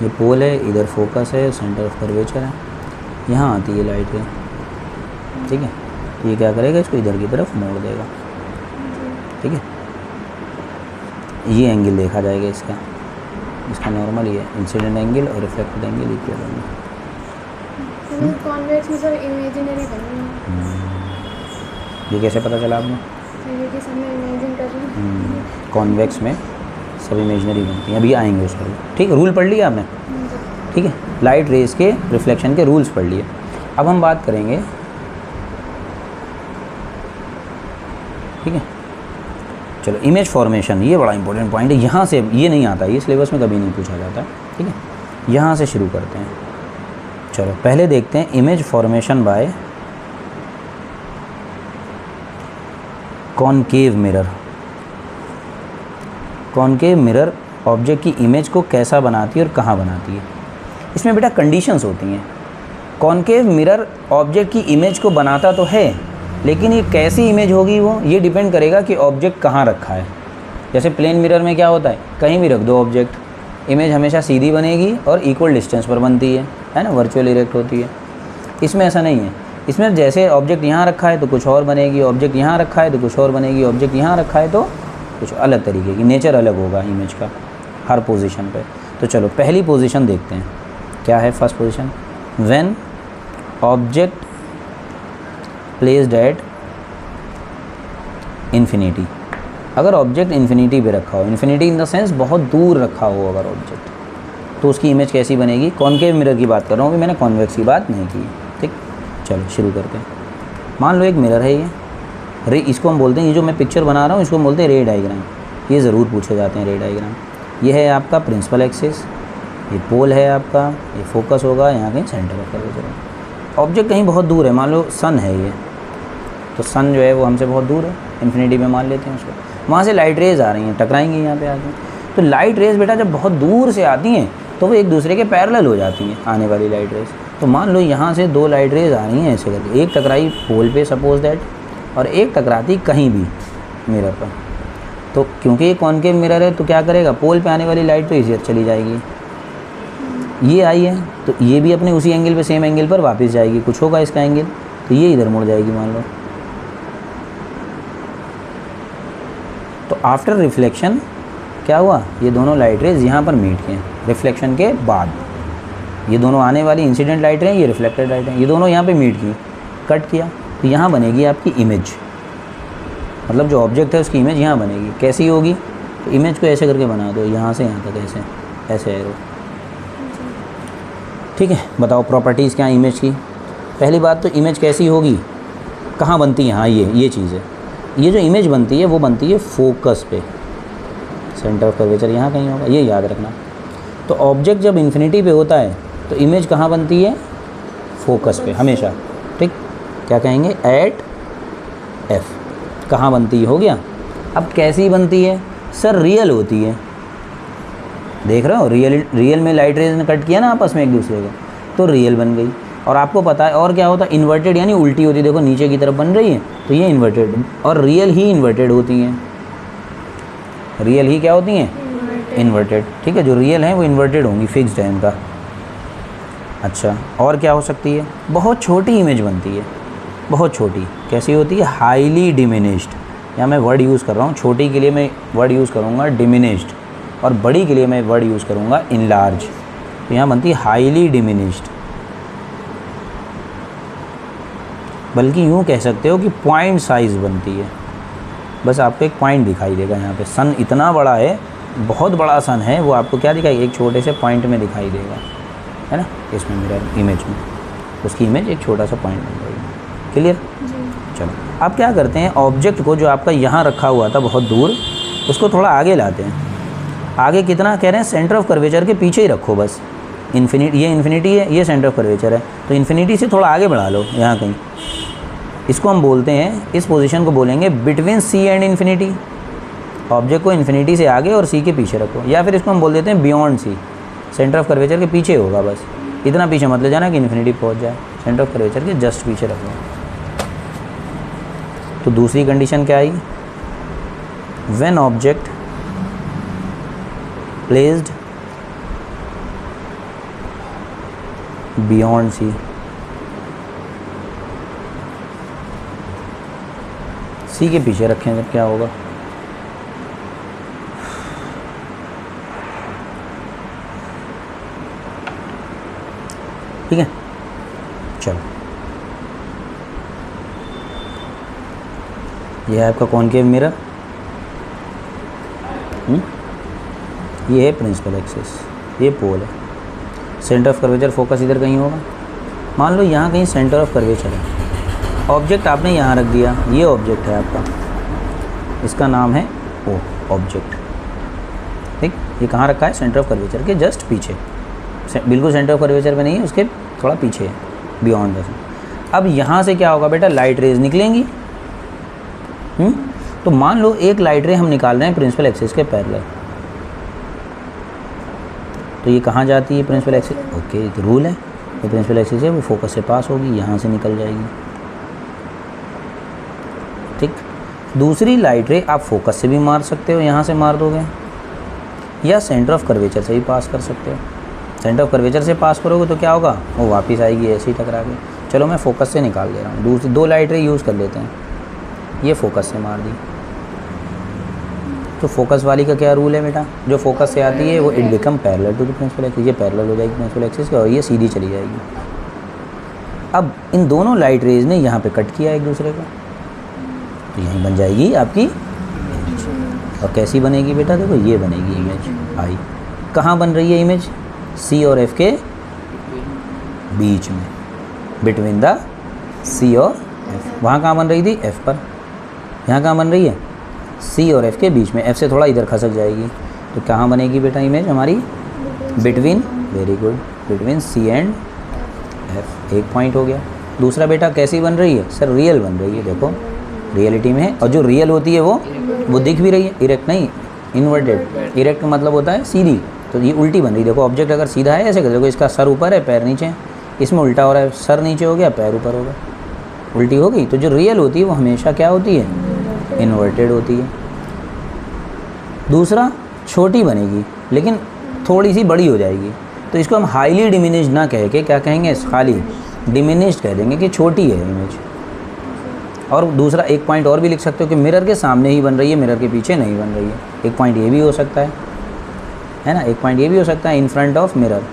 ये पोल है, इधर फोकस है, सेंटर ऑफ कर्वेचर है, यहाँ आती है लाइट है, ठीक है। तो ये क्या करेगा? इसको इधर की तरफ मोड़ देगा, ठीक है। ये एंगल देखा जाएगा इसका नॉर्मल ये इंसिडेंट एंगल और रिफ्लेक्टेड एंगल इक्वल होंगे। कॉन्वेक्स में सर इमेजिनरी बनी है। ये कैसे पता चला आपको? ये सामने इमेजिन कर रहे हैं। कॉन्वेक्स में सब इमेजिनरी बनती हैं, अभी आएंगे उस पर। ठीक है, रूल पढ़ लिया आपने, ठीक है। लाइट रेस के रिफ्लेक्शन के रूल्स पढ़ लिए। अब हम बात करेंगे, ठीक है, चलो इमेज फॉर्मेशन, ये बड़ा इंपॉर्टेंट पॉइंट है। यहाँ से ये नहीं आता, ये सिलेबस में कभी नहीं पूछा जाता, ठीक है। यहाँ से शुरू करते हैं। चलो पहले देखते हैं image formation by concave mirror. Concave mirror object की इमेज को कैसा बनाती है और कहाँ बनाती है? इसमें बेटा कंडीशंस होती हैं। कॉनकेव मिरर ऑब्जेक्ट की इमेज को बनाता तो है, लेकिन ये कैसी इमेज होगी वो ये डिपेंड करेगा कि ऑब्जेक्ट कहाँ रखा है। जैसे प्लेन मिरर में क्या होता है, कहीं भी रख दो ऑब्जेक्ट, इमेज हमेशा सीधी बनेगी और इक्वल डिस्टेंस पर बनती है ना, वर्चुअल इरेक्ट होती है। इसमें ऐसा नहीं है। इसमें जैसे ऑब्जेक्ट यहाँ रखा है तो कुछ और बनेगी, ऑब्जेक्ट यहाँ रखा है तो कुछ और बनेगी, ऑब्जेक्ट यहाँ रखा है तो कुछ अलग तरीके की, नेचर अलग होगा इमेज का हर पोजीशन पे। तो चलो पहली पोजीशन देखते हैं, क्या है first position? When object placed at infinity. अगर ऑब्जेक्ट इन्फिनिटी पे रखा हो, इन्फिनिटी इन द सेंस बहुत दूर रखा हो अगर ऑब्जेक्ट, तो उसकी इमेज कैसी बनेगी? कॉनकेव मिरर की बात कर रहा हूँ, अभी मैंने कॉन्वेक्स की बात नहीं की। ठीक, चलो शुरू करते हैं। मान लो एक मिरर है ये रे, इसको हम बोलते हैं, ये जो मैं पिक्चर बना रहा हूँ इसको हम बोलते हैं रे डायग्राम। ये ज़रूर पूछे जाते हैं रे डायग्राम। ये है आपका प्रिंसिपल एक्सिस, ये पोल है आपका, ये फोकस होगा, यहाँ कहीं सेंटर ऑफ कर्वेचर है। ऑब्जेक्ट कहीं बहुत दूर है, मान लो सन है ये, तो सन जो है वो हमसे बहुत दूर है, इन्फिनिटी में मान लेते हैं उसको। वहाँ से लाइट रेज़ आ रही हैं, टकराएंगी यहाँ पे आके। तो लाइट रेज़ बेटा जब बहुत दूर से आती हैं तो वो एक दूसरे के पैरेलल हो जाती हैं आने वाली लाइट रेज़। तो मान लो यहाँ से दो लाइट रेज़ आ रही हैं ऐसे करके, एक टकराई पोल पे सपोज दैट, और एक टकराती कहीं भी मिरर पर। तो क्योंकि ये कॉनकेव मिरर है तो क्या करेगा, पोल पे आने वाली लाइट तो इसी चली जाएगी। ये आई है तो ये भी अपने उसी एंगल पे, सेम एंगल पर वापस जाएगी, कुछ होगा इसका एंगल, तो ये इधर मुड़ जाएगी मान लो। तो आफ्टर रिफ्लेक्शन क्या हुआ, ये दोनों लाइट रेज यहाँ पर मीट किए रिफ्लेक्शन के बाद। ये दोनों आने वाली इंसिडेंट लाइट हैं, ये रिफ्लेक्टेड लाइट हैं, ये दोनों यहाँ पे मीट की, कट किया, तो यहाँ बनेगी आपकी इमेज। मतलब जो ऑब्जेक्ट है उसकी इमेज यहाँ बनेगी। कैसी होगी, तो इमेज को ऐसे करके बना दो, यहाँ से यहाँ तक ऐसे ऐसे एरो। ठीक है, बताओ प्रॉपर्टीज़ क्या इमेज की। पहली बात तो इमेज कैसी होगी, कहाँ बनती है, हाँ ये चीज़ है। ये जो इमेज बनती है वो बनती है फोकस पे, सेंटर ऑफ कर्वेचर यहाँ कहीं होगा, ये याद रखना। तो ऑब्जेक्ट जब इन्फिनिटी पे होता है तो इमेज कहाँ बनती है, फोकस पे हमेशा। ठीक, क्या कहेंगे, एट एफ कहाँ बनती है, हो गया। अब कैसी बनती है, सर रियल होती है। देख रहे हो, रियल में लाइट रेज ने कट किया ना आपस में एक दूसरे को, तो रियल बन गई। और आपको पता है और क्या होता है, इन्वर्टेड यानी उल्टी होती है, देखो नीचे की तरफ बन रही है तो ये इन्वर्टेड, और रियल ही इन्वर्टेड होती हैं। रियल ही क्या होती हैं, इन्वर्टेड। ठीक है, जो रियल हैं वो इन्वर्टेड होंगी, फिक्स्ड है इनका। अच्छा, और क्या हो सकती है, बहुत छोटी इमेज बनती है, बहुत छोटी। कैसी होती है, हाईली डिमिनिश्ड। यहाँ मैं वर्ड यूज़ कर रहा हूँ, छोटी के लिए मैं वर्ड यूज़ करूँगा डिमिनिश्ड, और बड़ी के लिए मैं वर्ड यूज़ करूँगा इनलार्ज। तो यहाँ बनती है हाईली डिमिनिश्ड, बल्कि यूँ कह सकते हो कि पॉइंट साइज़ बनती है। बस आपको एक पॉइंट दिखाई देगा यहाँ पे, सन इतना बड़ा है, बहुत बड़ा सन है, वो आपको क्या दिखाई, एक छोटे से पॉइंट में दिखाई देगा, है ना, इसमें मिरर इमेज में उसकी इमेज एक छोटा सा पॉइंट बन जाएगी। क्लियर, चलो अब क्या करते हैं, ऑब्जेक्ट को जो आपका यहाँ रखा हुआ था बहुत दूर, उसको थोड़ा आगे लाते हैं। आगे कितना कह रहे हैं, सेंटर ऑफ कर्वेचर के पीछे ही रखो बस। इन्फिनिटी, ये इन्फिनिटी है, ये सेंटर ऑफ कर्वेचर है, तो इन्फिनिटी से थोड़ा आगे बढ़ा लो यहाँ कहीं। इसको हम बोलते हैं, इस पोजीशन को बोलेंगे between C and infinity. Object को इन्फिनिटी से आगे और सी के पीछे रखो, या फिर इसको हम बोल देते हैं beyond C, centre of curvature के पीछे होगा बस। इतना पीछे मत ले जाना कि इन्फिनिटी पहुंच जाए, सेंटर ऑफ कर्वेचर के जस्ट पीछे रखो। तो दूसरी कंडीशन क्या आई, when object placed beyond C, C के पीछे रखें जब क्या होगा, ठीक है। चलो, ये है आपका कॉनकेव मिरर, ये है प्रिंसिपल एक्सिस, ये पोल है, सेंटर ऑफ कर्वेचर फोकस इधर कहीं होगा। मान लो यहाँ कहीं सेंटर ऑफ कर्वेचर है, ऑब्जेक्ट आपने यहाँ रख दिया, ये ऑब्जेक्ट है आपका, इसका नाम है ओ ऑब्जेक्ट। ठीक, ये कहाँ रखा है, सेंटर ऑफ कर्वेचर के जस्ट पीछे, बिल्कुल सेंटर ऑफ कर्वेचर में नहीं है, उसके थोड़ा पीछे है, बियॉन्ड द। अब यहाँ से क्या होगा बेटा, लाइट रेज निकलेंगी। तो मान लो एक लाइट रे हम निकाल रहे हैं प्रिंसिपल एक्सिस के पैरेलल, तो ये कहाँ जाती है, प्रिंसिपल एक्सिस। ओके, तो रूल है, ये प्रिंसिपल एक्सिस है, वो फोकस से पास होगी, यहाँ से निकल जाएगी। ठीक, दूसरी लाइट रे आप फोकस से भी मार सकते हो, यहाँ से मार दोगे, या सेंटर ऑफ कर्वेचर से भी पास कर सकते हो। सेंटर ऑफ कर्वेचर से पास करोगे तो क्या होगा, वो वापस आएगी ऐसे ही टकरा के। चलो मैं फोकस से निकाल दे रहा हूँ, दूसरी दो लाइट रे यूज़ कर लेते हैं। ये फोकस से मार दी, तो फोकस वाली का क्या रूल है बेटा, जो फोकस से आती है वो it become parallel to the principal axis, ये पैरेलल हो जाएगी प्रिंसिपल एक्सिस के, और ये सीधी चली जाएगी। अब इन दोनों लाइट रेज ने यहाँ पे कट किया एक दूसरे को, तो यहीं बन जाएगी आपकी। और कैसी बनेगी बेटा, देखो ये बनेगी इमेज आई। कहाँ बन रही है इमेज, सी और एफ के बीच में, बिटवीन द सी और एफ। वहाँ कहाँ बन रही थी, एफ पर। यहाँ कहाँ बन रही है, सी और एफ के बीच में, एफ से थोड़ा इधर खसक जाएगी। तो कहाँ बनेगी बेटा इमेज हमारी, between, very good, between C and F. एक पॉइंट हो गया। दूसरा बेटा कैसी बन रही है, सर रियल बन रही है, देखो रियलिटी में है। और जो रियल होती है वो दिख भी रही है, इरेक्ट नहीं, इन्वर्टेड। इरेक्ट का मतलब होता है सीधी, तो ये उल्टी बन रही है। देखो ऑब्जेक्ट अगर सीधा है ऐसे कर, देखो इसका सर ऊपर है पैर नीचे है, इसमें उल्टा हो रहा है, सर नीचे हो गया पैर ऊपर हो गया, उल्टी हो गई। तो जो रियल होती है वो हमेशा क्या होती है, इन्वर्टेड होती है। दूसरा छोटी बनेगी लेकिन थोड़ी सी बड़ी हो जाएगी, तो इसको हम हाईली डिमिनिश्ड ना कह के क्या कहेंगे, खाली डिमिनिश्ड कह देंगे कि छोटी है इमेज। और दूसरा एक पॉइंट और भी लिख सकते हो कि मिरर के सामने ही बन रही है, मिरर के पीछे नहीं बन रही है। एक पॉइंट ये भी हो सकता है ना, एक पॉइंट ये भी हो सकता है इन फ्रंट ऑफ मिरर।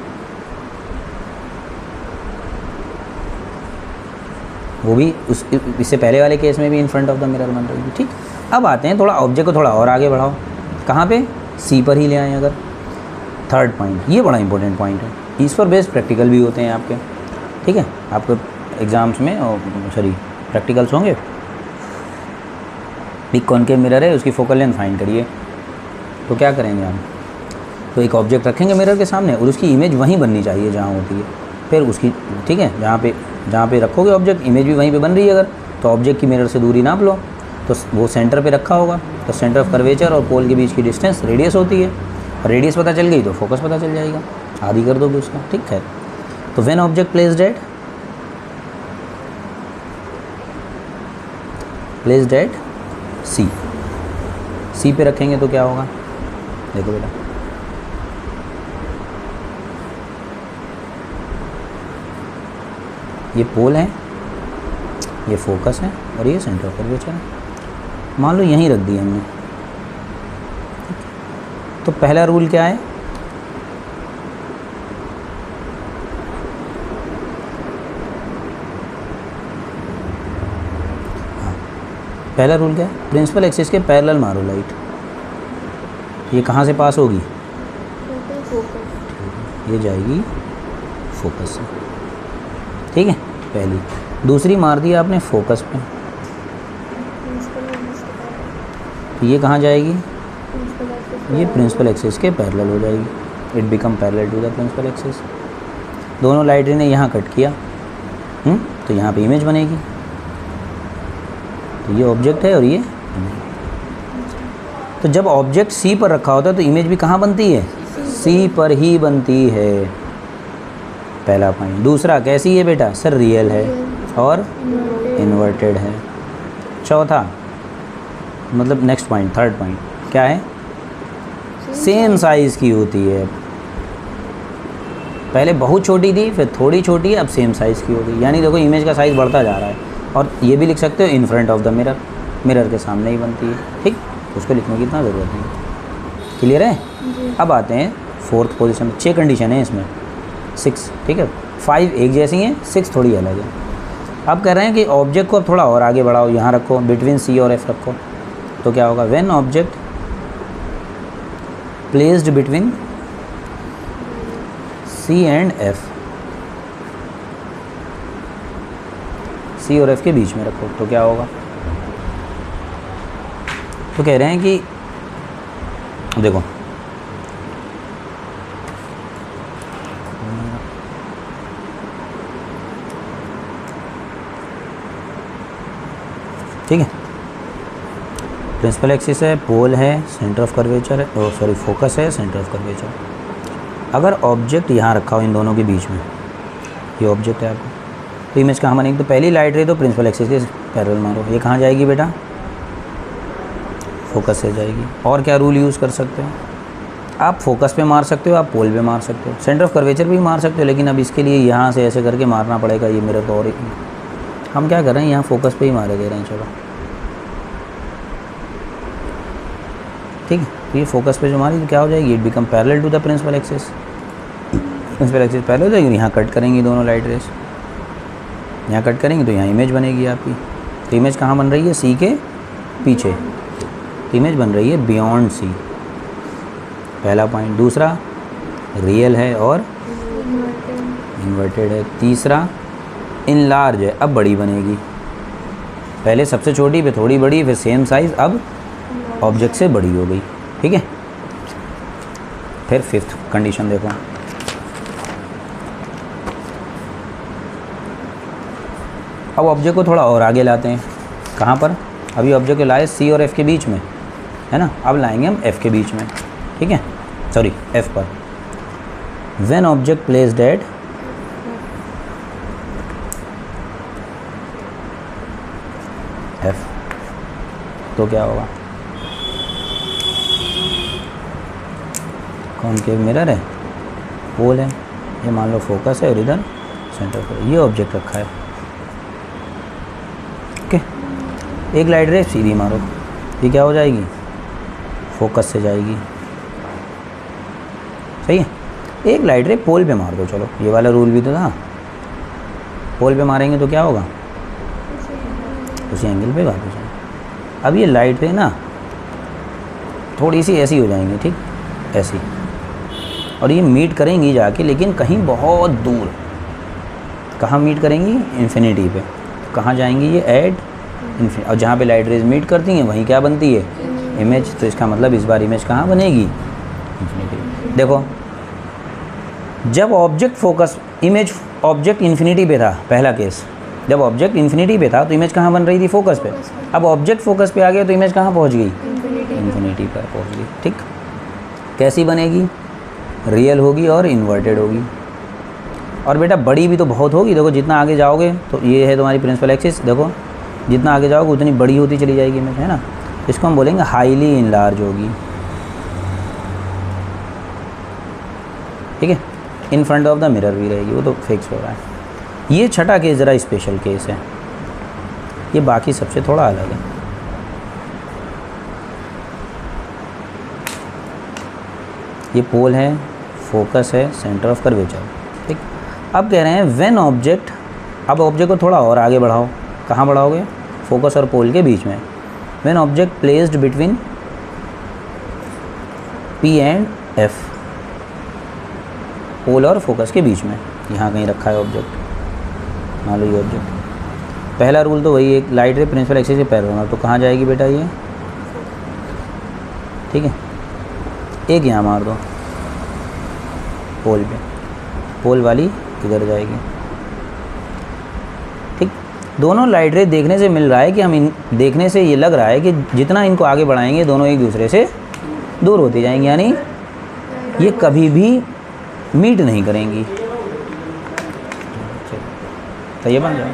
वो भी उस इससे पहले वाले केस में भी in front of the mirror बन रही है। ठीक, अब आते हैं थोड़ा ऑब्जेक्ट को थोड़ा और आगे बढ़ाओ। कहाँ पे, सी पर ही ले आए अगर। थर्ड पॉइंट, ये बड़ा इंपॉर्टेंट पॉइंट है, इस पर बेस्ड प्रैक्टिकल भी होते हैं आपके। ठीक है, आपके एग्ज़ाम्स में सॉरी प्रैक्टिकल्स होंगे। एक कॉनकेव मिरर है, उसकी फोकल लेंथ फाइंड करिए। तो क्या करेंगे हम, तो एक ऑब्जेक्ट रखेंगे मिरर के सामने और उसकी इमेज वहीं बननी चाहिए जहाँ होती है। फिर उसकी, ठीक है, जहाँ पे रखोगे ऑब्जेक्ट, इमेज भी वहीं पे बन रही है अगर, तो ऑब्जेक्ट की मिरर से दूरी नाप लो, तो वो सेंटर पे रखा होगा। तो सेंटर ऑफ कर्वेचर और पोल के बीच की डिस्टेंस रेडियस होती है। और रेडियस पता चल गई तो फोकस पता चल जाएगा, आधी कर दोगे उसका। ठीक है, तो व्हेन ऑब्जेक्ट प्लेस्ड एट सी पे रखेंगे तो क्या होगा, देखो बेटा, ये पोल है, ये फोकस है और ये सेंटर ऑफ कर्वेचर है। मान लो यहीं रख दिया हमने, तो पहला रूल क्या है, पहला रूल क्या है, प्रिंसिपल एक्सिस के पैरेलल मारो लाइट। ये कहाँ से पास होगी, ये जाएगी फोकस से। ठीक है, पहली। दूसरी मार दी आपने फोकस पे, तो ये कहाँ जाएगी, ये प्रिंसिपल एक्सिस के पैरेलल हो जाएगी। It become parallel to the principal axis. दोनों लाइट ने यहाँ कट किया, तो यहाँ पे इमेज बनेगी। तो ये ऑब्जेक्ट है और ये इमेज। तो जब ऑब्जेक्ट सी पर रखा होता है तो इमेज भी कहाँ बनती है, सी पर ही बनती है। पहला पॉइंट। दूसरा कैसी है बेटा, सर रियल है और इन्वर्टेड है। चौथा मतलब नेक्स्ट पॉइंट, थर्ड पॉइंट क्या है, सेम साइज़ की होती है। पहले बहुत छोटी थी, फिर थोड़ी छोटी है, अब सेम साइज़ की हो गई। यानी देखो इमेज का साइज़ बढ़ता जा रहा है। और ये भी लिख सकते हो in front of the mirror, mirror के सामने ही बनती है। ठीक, उसको लिखने की इतना ज़रूरत नहीं। क्लियर है। अब आते हैं फोर्थ पोजीशन में। 6 कंडीशन है इसमें, 6। ठीक है, 5 एक जैसी हैं, 6 थोड़ी अलग है। अब कह रहे हैं कि ऑब्जेक्ट को अब थोड़ा और आगे बढ़ाओ, यहाँ रखो, बिटवीन सी और एफ रखो। तो क्या होगा, when object placed between C and F, C और एफ के बीच में रखो तो क्या होगा। तो कह रहे हैं कि देखो ठीक है, प्रिंसिपल एक्सिस है, पोल है, सेंटर ऑफ कर्वेचर है, सॉरी फोकस है, सेंटर ऑफ कर्वेचर। अगर ऑब्जेक्ट यहाँ रखा हो इन दोनों के बीच में, ये ऑब्जेक्ट है आपको, तो इमेज कहाँ बनेगी, तो पहली लाइट रही तो प्रिंसिपल एक्सिस के पैरेलल मारो। ये कहाँ जाएगी बेटा, फोकस से जाएगी। और क्या रूल यूज़ कर सकते हो आप, फोकस पे मार सकते हो, आप पोल पे मार सकते हो, सेंटर ऑफ कर्वेचर भी मार सकते हो। लेकिन अब इसके लिए यहाँ से ऐसे करके मारना पड़ेगा ये मिरर को। और हम क्या कर रहे हैं, यहाँ फोकस पे ही मारे दे रहे हैं। चलो ठीक है, तो ये फोकस पे जो मारी तो क्या हो जाएगी, it become parallel to the principal axis. Principal axis parallel हो जाएगी, यहाँ कट करेंगी दोनों लाइट रेस, यहाँ कट करेंगे तो यहाँ इमेज बनेगी आपकी। तो इमेज कहाँ बन रही है, सी के पीछे, इमेज बन रही है बियॉन्ड सी, पहला पॉइंट। दूसरा रियल है और इन्वर्टेड है। तीसरा इनलार्ज है, अब बड़ी बनेगी, पहले सबसे छोटी पे थोड़ी बड़ी, फिर सेम साइज़, अब ऑब्जेक्ट से बड़ी हो गई, ठीक है। फिर फिफ्थ कंडीशन देखो, अब ऑब्जेक्ट को थोड़ा और आगे लाते हैं। कहाँ पर? अभी ऑब्जेक्ट को लाए सी और एफ़ के बीच में, है ना, अब लाएंगे हम एफ़ के बीच में, ठीक है, सॉरी एफ़ पर। When object placed at F, तो क्या होगा? कॉनकेव मिरर है, पोल है, ये मान लो फोकस है और इधर सेंटर पर ये ऑब्जेक्ट रखा है, ओके। एक लाइट रे सीधी मारो, ये क्या हो जाएगी? फोकस से जाएगी, सही है। एक लाइट रे पोल पे मार दो, चलो ये वाला रूल भी तो था, पोल पे मारेंगे तो क्या होगा? उसी एंगल पे वापस आए। अब ये लाइट रे ना थोड़ी सी ऐसी हो जाएंगी, ठीक, ऐसी, और ये मीट करेंगी जाके, लेकिन कहीं बहुत दूर। कहाँ मीट करेंगी? इन्फिनिटी पे। कहाँ जाएंगी ये? At infinity. और जहाँ पे लाइट रेज मीट करती हैं वहीं क्या बनती है? इमेज। तो इसका मतलब इस बार इमेज कहाँ बनेगी? इन्फिनिटी। देखो, जब object focus, image object infinity पे था, पहला केस, जब ऑब्जेक्ट इन्फिनिटी पे था तो इमेज कहाँ बन रही थी? फोकस पे। अब ऑब्जेक्ट फोकस पे आ गया तो इमेज कहाँ पहुँच गई? इन्फिनिटी पर पहुँच गई, ठीक। कैसी बनेगी? रियल होगी और इन्वर्टेड होगी। और बेटा बड़ी भी तो बहुत होगी, देखो जितना आगे जाओगे, तो ये है तुम्हारी प्रिंसिपल एक्सिस, देखो जितना आगे जाओगे उतनी बड़ी होती चली जाएगी इमेज, है ना। इसको हम बोलेंगे हाईली इनलार्ज होगी, ठीक है। In front of the mirror भी रहेगी, वो तो फिक्स हो रहा है। ये छठा केस ज़रा स्पेशल केस है, ये बाकी सबसे थोड़ा अलग है। ये पोल है, फोकस है, सेंटर ऑफ कर्वेचर, ठीक। अब कह रहे हैं व्हेन ऑब्जेक्ट, अब ऑब्जेक्ट को थोड़ा और आगे बढ़ाओ, कहाँ बढ़ाओगे? फोकस और पोल के बीच में। When object placed between P and F, pole और फोकस के बीच में, यहाँ कहीं रखा है ऑब्जेक्ट, मान लो ये ऑब्जेक्ट। पहला रूल तो वही है, लाइट रे प्रिंसिपल एक्सिस से पैरेलल होना, तो कहाँ जाएगी बेटा ये? ठीक है, एक यहाँ मार दो पोल पे, पोल वाली इधर जाएगी, ठीक। दोनों लाइट रे देखने से मिल रहा है कि हम देखने से ये लग रहा है कि जितना इनको आगे बढ़ाएंगे दोनों एक दूसरे से दूर होती जाएंगी, यानी ये कभी भी मीट नहीं करेंगी। तैयब बन जाओ,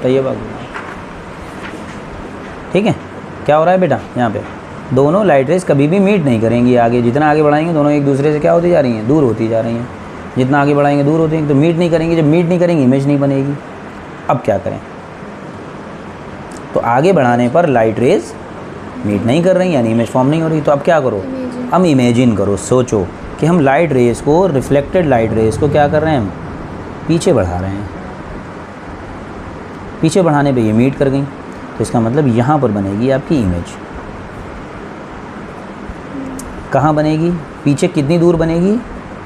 तैयब, ठीक है। क्या हो रहा है बेटा यहाँ पे? दोनों लाइट रेस कभी भी मीट नहीं करेंगी आगे, जितना आगे बढ़ाएंगे दोनों एक दूसरे से क्या होती जा रही हैं? दूर होती जा रही हैं। जितना आगे बढ़ाएंगे दूर होती हैं, तो मीट नहीं करेंगी। जब मीट नहीं करेंगी इमेज नहीं बनेगी। अब क्या करें? तो आगे बढ़ाने पर लाइट रेज मीट नहीं कर रही, यानी इमेज फॉर्म नहीं हो रही। तो अब क्या करो? अब इमेजिन करो, सोचो कि हम लाइट रेस को, रिफ्लेक्टेड लाइट रेस को क्या कर रहे हैं? हम पीछे बढ़ा रहे हैं। पीछे बढ़ाने पे ये मीट कर गई, तो इसका मतलब यहाँ पर बनेगी आपकी इमेज। कहाँ बनेगी? पीछे कितनी दूर बनेगी?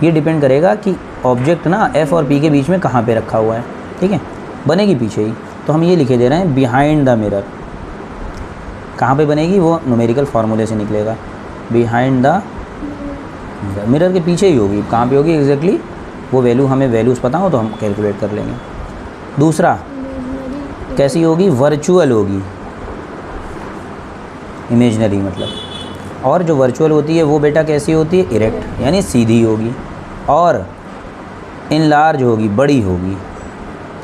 ये डिपेंड करेगा कि ऑब्जेक्ट ना एफ़ और पी के बीच में कहाँ पे रखा हुआ है, ठीक है। बनेगी पीछे ही, तो हम ये लिखे दे रहे हैं बिहाइंड द मिरर। कहाँ पे बनेगी? वो न्यूमेरिकल फार्मूले से निकलेगा, बिहाइंड द मिरर के पीछे ही होगी। कहाँ पे होगी एग्जैक्टली? वो वैल्यू, हमें वैल्यूज़ पता हो तो हम कैलकुलेट कर लेंगे। दूसरा, कैसी होगी? वर्चुअल होगी, इमेजनरी मतलब। और जो वर्चुअल होती है वो बेटा कैसी होती है? इरेक्ट, यानी सीधी होगी। और इनलार्ज होगी, बड़ी होगी।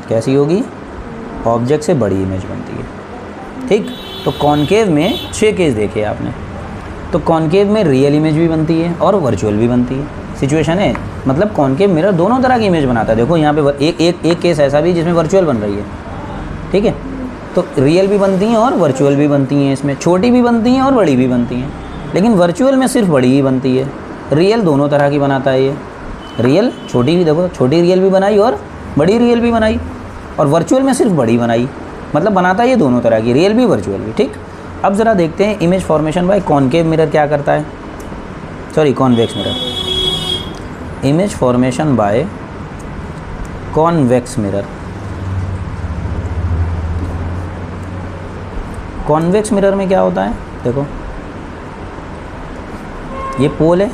कैसी होगी? ऑब्जेक्ट से बड़ी इमेज बनती है, ठीक। तो कॉनकेव में 6 केस देखे आपने। तो कॉनकेव में रियल इमेज भी बनती है और वर्चुअल भी बनती है। सिचुएशन है, मतलब कॉनकेव मिरर दोनों तरह की इमेज बनाता है। देखो यहाँ पे एक केस ऐसा भी जिसमें वर्चुअल बन रही है, ठीक है। तो रियल भी बनती हैं और वर्चुअल भी बनती हैं। इसमें छोटी भी बनती हैं और बड़ी भी बनती हैं, लेकिन वर्चुअल में सिर्फ बड़ी ही बनती है। रियल दोनों तरह की बनाता है ये। रियल छोटी भी, देखो छोटी रियल भी बनाई और बड़ी रियल भी बनाई, और वर्चुअल में सिर्फ बड़ी बनाई। मतलब बनाता है ये दोनों तरह की, रियल भी वर्चुअल भी, ठीक। अब ज़रा देखते हैं image formation by concave mirror क्या करता है, sorry convex mirror. Image formation by convex mirror. Convex mirror में क्या होता है, देखो ये पोल है,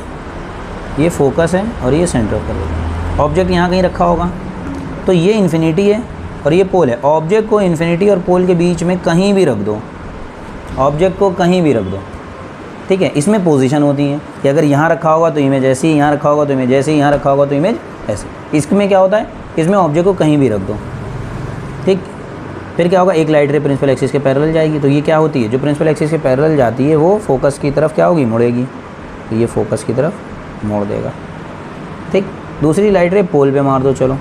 ये फोकस है और ये सेंटर ऑफ कर्वेचर। ऑब्जेक्ट यहाँ कहीं रखा होगा, तो ये इन्फिनिटी है और ये पोल है। ऑब्जेक्ट को इन्फिनिटी और पोल के बीच में कहीं भी रख दो, ऑब्जेक्ट को कहीं भी रख दो, ठीक है। इसमें पोजीशन होती है कि अगर यहाँ रखा होगा तो इमेज ऐसी, यहाँ रखा होगा तो इमेज ऐसी, यहाँ रखा होगा तो इमेज ऐसी। इसमें क्या होता है, इसमें ऑब्जेक्ट को कहीं भी रख दो, ठीक। फिर क्या होगा, एक लाइट रे प्रिंसिपल एक्सिस के पैरेलल जाएगी, तो ये क्या होती है, जो प्रिंसिपल एक्सिस के पैरेलल जाती है वो फोकस की तरफ क्या होगी, मुड़ेगी, तो ये फोकस की तरफ मोड़ देगा, ठीक। दूसरी लाइट रे पोल पे मार दो, चलो,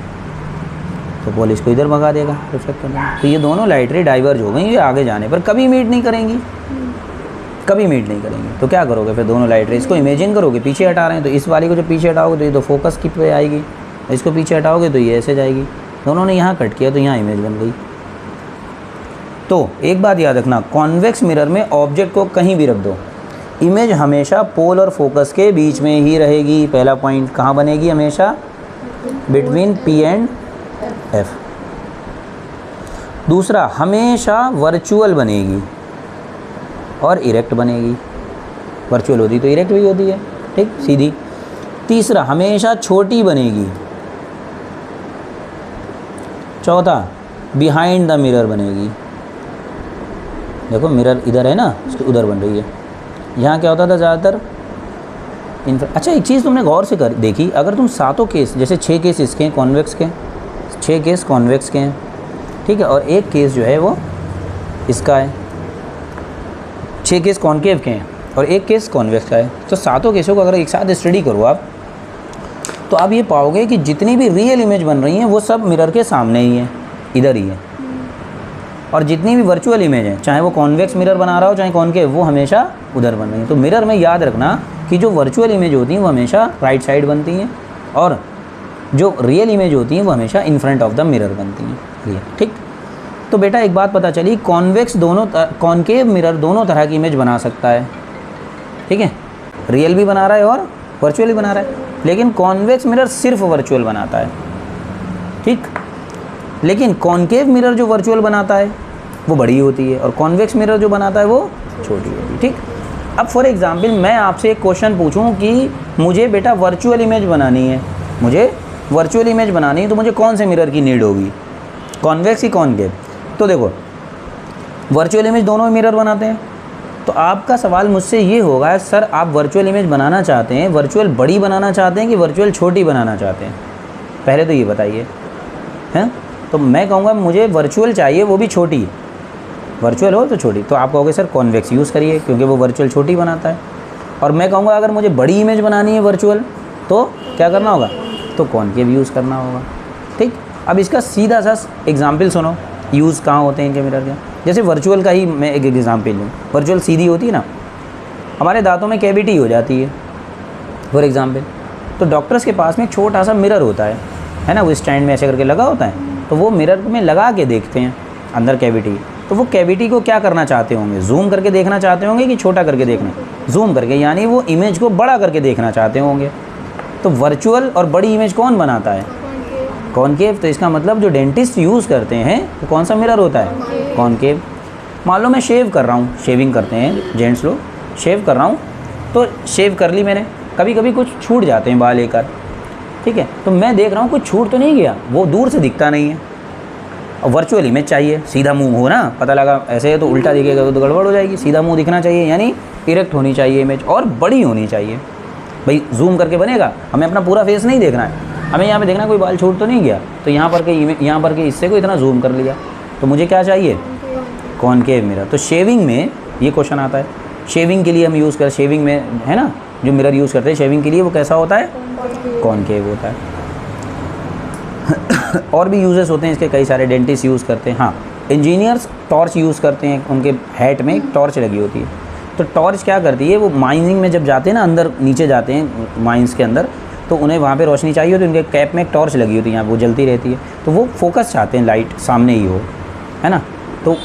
तो पोल इसको इधर भगा देगा रिफ्लेक्ट करने। तो ये दोनों लाइट रे डाइवर्ज हो गई, ये आगे जाने पर कभी मीट नहीं करेंगी, कभी मीट नहीं करेंगी। तो क्या करोगे फिर, दोनों लाइट रे इसको इमेजिन करोगे पीछे हटा रहे हैं, तो इस वाली को जब पीछे हटाओगे तो ये तो फोकस की पे आएगी, इसको पीछे हटाओगे तो ये ऐसे जाएगी। दोनों ने यहाँ कट किया तो यहाँ इमेज बन गई। तो एक बात याद रखना, कॉन्वेक्स मिरर में ऑब्जेक्ट को कहीं भी रख दो, इमेज हमेशा पोल और फोकस के बीच में ही रहेगी। पहला पॉइंट कहाँ बनेगी, हमेशा बिटवीन P एंड F। दूसरा, हमेशा वर्चुअल बनेगी और इरेक्ट बनेगी। वर्चुअल होती तो इरेक्ट भी होती है, ठीक, सीधी। तीसरा, हमेशा छोटी बनेगी। चौथा, बिहाइंड द मिरर बनेगी। देखो मिरर इधर है ना, इसके उधर बन रही है। यहाँ क्या होता था ज़्यादातर अच्छा, एक चीज़ तुमने गौर से कर देखी, अगर तुम सातों केस, जैसे 6 केस इसके हैं कॉन्वेक्स के, 6 केस कॉन्वेक्स के हैं, ठीक है, और एक केस जो है वो इसका है, 6 केस कॉनकेव के हैं और एक केस कॉन्वेक्स का है। तो सातों केसों को अगर एक साथ स्टडी करो आप, तो आप ये पाओगे कि जितनी भी रियल इमेज बन रही हैं वो सब मिरर के सामने ही है, इधर ही है। और जितनी भी वर्चुअल इमेज है, चाहे वो कॉन्वेक्स मिरर बना रहा हो चाहे कॉनकेव, वो हमेशा उधर बन रही है। तो मिरर में याद रखना कि जो वर्चुअल इमेज होती हैं वो हमेशा राइट साइड बनती हैं और जो रियल इमेज होती हैं वो हमेशा in front of the mirror बनती हैं, ठीक। तो बेटा एक बात पता चली, कॉन्वेक्स दोनों, कॉनकेव मिरर दोनों तरह की इमेज बना सकता है, ठीक है, रियल भी बना रहा है और वर्चुअल भी बना रहा है। लेकिन कॉन्वेक्स मिरर सिर्फ वर्चुअल बनाता है, ठीक। लेकिन कॉनकेव मिरर जो वर्चुअल बनाता है वो बड़ी होती है और कॉन्वेक्स मिरर जो बनाता है वो छोटी होती है, ठीक। अब फॉर एग्जांपल मैं आपसे एक क्वेश्चन पूछूं कि मुझे बेटा वर्चुअल इमेज बनानी है, मुझे वर्चुअल इमेज बनानी है, तो मुझे कौन से मिरर की नीड होगी, कॉन्वेक्स ही कॉनकेव? तो देखो वर्चुअल इमेज दोनों मिरर बनाते हैं, तो आपका सवाल मुझसे ये होगा, सर आप वर्चुअल इमेज बनाना चाहते हैं, वर्चुअल बड़ी बनाना चाहते हैं कि वर्चुअल छोटी बनाना चाहते हैं? पहले तो ये बताइए, हैं? तो मैं कहूँगा मुझे वर्चुअल चाहिए, वो भी छोटी, वर्चुअल हो तो छोटी। तो आप कहोगे सर कॉन्वेक्स यूज़ करिए क्योंकि वो वर्चुअल छोटी बनाता है। और मैं कहूँगा अगर मुझे बड़ी इमेज बनानी है वर्चुअल, तो क्या करना होगा, तो कॉनकेव यूज़ करना होगा, ठीक। अब इसका सीधा सा एग्जाम्पल सुनो, यूज़ कहाँ होते हैं इनके मिरर के। जैसे वर्चुअल का ही मैं एक एग्जाम्पल लूँ, वर्चुअल सीधी होती है ना, हमारे दांतों में कैविटी हो जाती है फॉर एग्जाम्पल, तो डॉक्टर्स के पास में एक छोटा सा मिरर होता है ना, वो स्टैंड में ऐसे करके लगा होता है, तो वो मिरर में लगा के देखते हैं अंदर कैविटी। तो वो कैविटी को क्या करना चाहते होंगे, जूम करके देखना चाहते होंगे कि छोटा करके देखना, जूम करके, यानी वो इमेज को बड़ा करके देखना चाहते होंगे। तो वर्चुअल और बड़ी इमेज कौन बनाता है, कॉनकेव। तो इसका मतलब जो डेंटिस्ट यूज़ करते हैं वो कौन सा मिरर होता है, कॉनकेव। मान लो मैं शेव कर रहा हूँ, शेविंग करते हैं जेंट्स लोग, शेव कर रहा हूँ, तो शेव कर ली मैंने, कभी कभी कुछ छूट जाते हैं बाल लेकर, ठीक है, तो मैं देख रहा हूँ कुछ छूट तो नहीं गया, वो दूर से दिखता नहीं है। और वर्चुअल इमेज चाहिए, सीधा मुंह हो ना, पता लगा ऐसे है तो उल्टा दिखेगा तो गड़बड़ हो जाएगी, सीधा मुंह दिखना चाहिए, यानी इरेक्ट होनी चाहिए इमेज और बड़ी होनी चाहिए। भाई जूम करके बनेगा, हमें अपना पूरा फेस नहीं देखना है, हमें यहाँ पे देखना कोई बाल छूट तो नहीं गया, तो यहाँ पर के हिस्से को इतना जूम कर लिया, तो मुझे क्या चाहिए, कॉनकेव मिरर। तो शेविंग में ये क्वेश्चन आता है, शेविंग के लिए हम यूज़ कर, शेविंग में है ना जो मिरर यूज़ करते हैं शेविंग के लिए, वो कैसा होता है, कॉनकेव होता है। और भी यूजेस होते हैं इसके कई सारे, डेंटिस्ट यूज़ करते हैं। हाँ, इंजीनियर्स टॉर्च यूज़ करते हैं, उनके हैट में एक टॉर्च लगी होती है, तो टॉर्च क्या करती है, वो माइनिंग में जब जाते हैं ना, अंदर नीचे जाते हैं माइंस के अंदर, तो उन्हें वहाँ पे रोशनी चाहिए होती है, उनके कैप में एक टॉर्च लगी होती है, यहाँ वो जलती रहती है, तो वो फोकस चाहते हैं, लाइट सामने ही हो, है ना। तो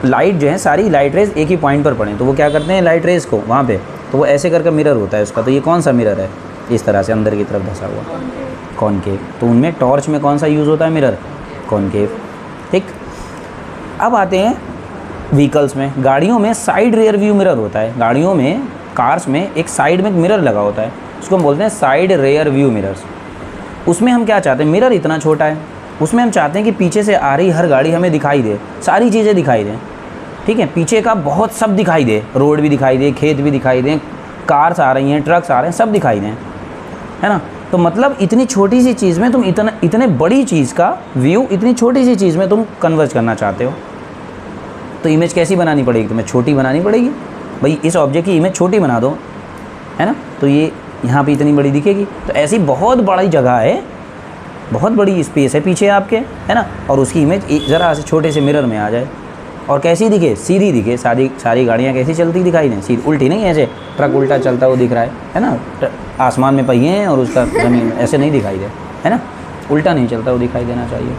लाइट जो है सारी लाइट रेज एक ही पॉइंट पर पड़े तो वो क्या करते हैं लाइट रेज को वहाँ पे, तो वो ऐसे करके मिरर होता है उसका। तो ये कौन सा मिरर है, इस तरह से अंदर की तरफ धंसा हुआ, कॉनकेव। तो उनमें टॉर्च में कौन सा यूज़ होता है मिरर, कॉनकेव। ठीक, अब आते हैं व्हीकल्स में। गाड़ियों में साइड रियर व्यू मिरर होता है। गाड़ियों में, कार्स में एक साइड में मिरर लगा होता है, उसको हम बोलते हैं साइड रियर व्यू मिरर्स। उसमें हम क्या चाहते हैं, मिरर इतना छोटा है, उसमें हम चाहते हैं कि पीछे से आ रही हर गाड़ी हमें दिखाई दे, सारी चीज़ें दिखाई दें। ठीक है, पीछे का बहुत सब दिखाई दे, रोड भी दिखाई दे, खेत भी दिखाई दें, कार्स आ रही हैं, ट्रक्स आ रहे हैं, सब दिखाई दें, है ना। तो मतलब इतनी छोटी सी चीज़ में तुम इतने बड़ी चीज़ का व्यू इतनी छोटी सी चीज़ में तुम कन्वर्ज करना चाहते हो, तो इमेज कैसी बनानी पड़ेगी, तुम्हें छोटी बनानी पड़ेगी। भाई इस ऑब्जेक्ट की इमेज छोटी बना दो, है ना, तो ये यहाँ पे इतनी बड़ी दिखेगी। तो ऐसी बहुत बड़ी जगह है, बहुत बड़ी स्पेस है पीछे आपके, है ना, और उसकी इमेज ज़रा से छोटे से मिरर में आ जाए और कैसी दिखे, सीधी दिखे। सारी गाड़ियाँ कैसी चलती दिखाई दें, सीधी, उल्टी नहीं, ऐसे ट्रक उल्टा चलता हुआ दिख रहा है ना, आसमान में पहिए हैं और उसका ज़मीन ऐसे नहीं दिखाई दे, है ना, उल्टा नहीं चलता हुआ दिखाई देना चाहिए।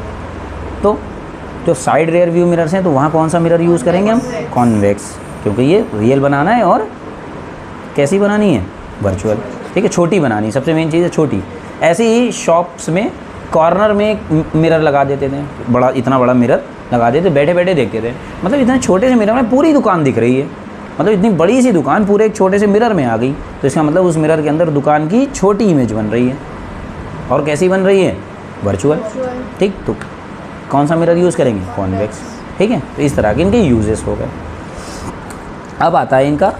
तो जो साइड रियर व्यू मिरर्स हैं तो वहाँ कौन सा मिरर यूज़ करेंगे हम, कॉन्वेक्स, क्योंकि ये रियल बनाना है और कैसी बनानी है, वर्चुअल। ठीक है, छोटी बनानी, सबसे मेन चीज़ है छोटी। ऐसे ही शॉप्स में कॉर्नर में एक मिरर लगा देते थे, बड़ा, इतना बड़ा मिरर लगा देते, बैठे बैठे देखते थे। मतलब इतने छोटे से मिरर में पूरी दुकान दिख रही है, मतलब इतनी बड़ी सी दुकान पूरे एक छोटे से मिरर में आ गई। तो इसका मतलब उस मिरर के अंदर दुकान की छोटी इमेज बन रही है, और कैसी बन रही है, वर्चुअल। ठीक, तो कौन सा मिरर यूज़ करेंगे, कॉन्वेक्स। ठीक है, तो इस तरह के इनके यूजेस हो गए। अब आता है इनका,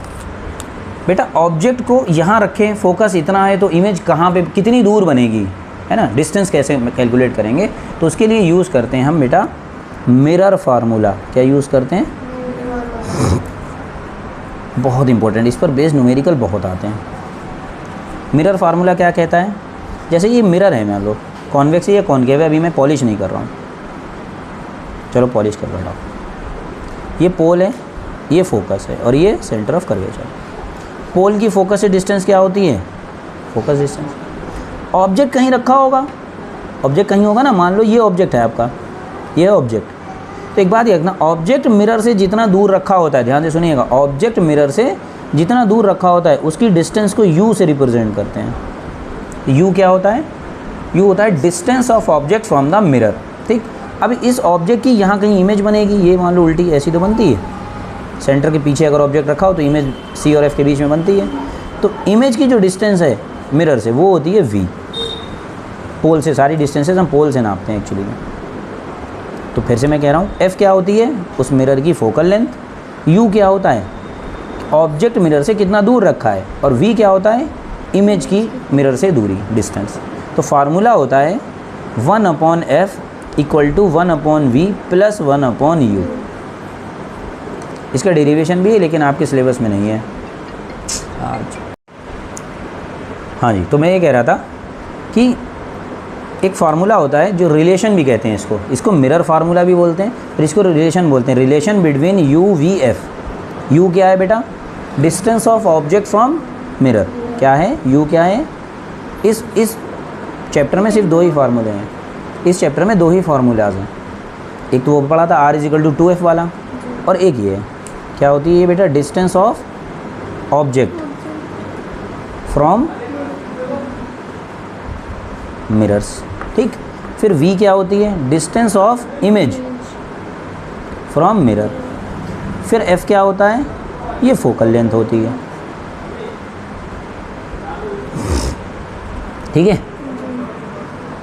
बेटा ऑब्जेक्ट को यहाँ रखें, फोकस इतना है तो इमेज कहाँ पे कितनी दूर बनेगी, है ना, डिस्टेंस कैसे कैलकुलेट करेंगे, तो उसके लिए यूज़ करते हैं हम बेटा मिरर फार्मूला। क्या यूज़ करते हैं, बहुत इंपॉर्टेंट, इस पर बेस्ड न्यूमेरिकल बहुत आते हैं। मिरर फार्मूला क्या कहता है, जैसे ये मिरर है, मान लो कॉन्वेक्स है या कॉनकेव है, अभी मैं पॉलिश नहीं कर रहा हूँ, चलो पॉलिश कर रहा हूँ। ये पोल है, ये फोकस है, और ये सेंटर ऑफ कर्वेचर। पोल की फोकस से डिस्टेंस क्या होती है, फोकस डिस्टेंस। ऑब्जेक्ट कहीं रखा होगा, ऑब्जेक्ट कहीं होगा ना, मान लो ये ऑब्जेक्ट है आपका, ये ऑब्जेक्ट। तो एक बात रखना, ऑब्जेक्ट मिरर से जितना दूर रखा होता है, ध्यान से सुनिएगा, ऑब्जेक्ट मिरर से जितना दूर रखा होता है उसकी डिस्टेंस को यू से रिप्रेजेंट करते हैं। यू क्या होता है, यू होता है distance of object from the mirror. ठीक, अब इस ऑब्जेक्ट की यहाँ कहीं इमेज बनेगी, ये मान लो उल्टी ऐसी तो बनती है, सेंटर के पीछे अगर ऑब्जेक्ट रखा हो तो इमेज सी और एफ के बीच में बनती है। तो इमेज की जो डिस्टेंस है मिरर से वो होती है वी। पोल से सारी डिस्टेंसेस हम पोल से नापते हैं एक्चुअली में। तो फिर से मैं कह रहा हूँ, एफ क्या होती है, उस मिरर की फोकल लेंथ, यू क्या होता है, ऑब्जेक्ट मिरर से कितना दूर रखा है, और वी क्या होता है, इमेज की मिरर से दूरी, डिस्टेंस। तो फार्मूला होता है 1/f = 1/v + 1/u। इसका डेरिवेशन भी है लेकिन आपके सिलेबस में नहीं है आज। हाँ जी, तो मैं ये कह रहा था कि एक फार्मूला होता है जो रिलेशन भी कहते हैं इसको मिरर फार्मूला भी बोलते हैं, फिर इसको रिलेशन बोलते हैं, relation between you V F. You क्या है बेटा, distance of object from mirror. क्या है, यू क्या है, इस चैप्टर में सिर्फ 2 ही फार्मूले हैं, इस चैप्टर में 2 ही फार्मूलाज हैं। एक तो वो पढ़ा था R = 2f वाला, और एक ये है, क्या होती है ये बेटा, distance of object from mirrors. ठीक, फिर v क्या होती है, distance of image from mirror. फिर f क्या होता है, ये फोकल लेंथ होती है। ठीक है,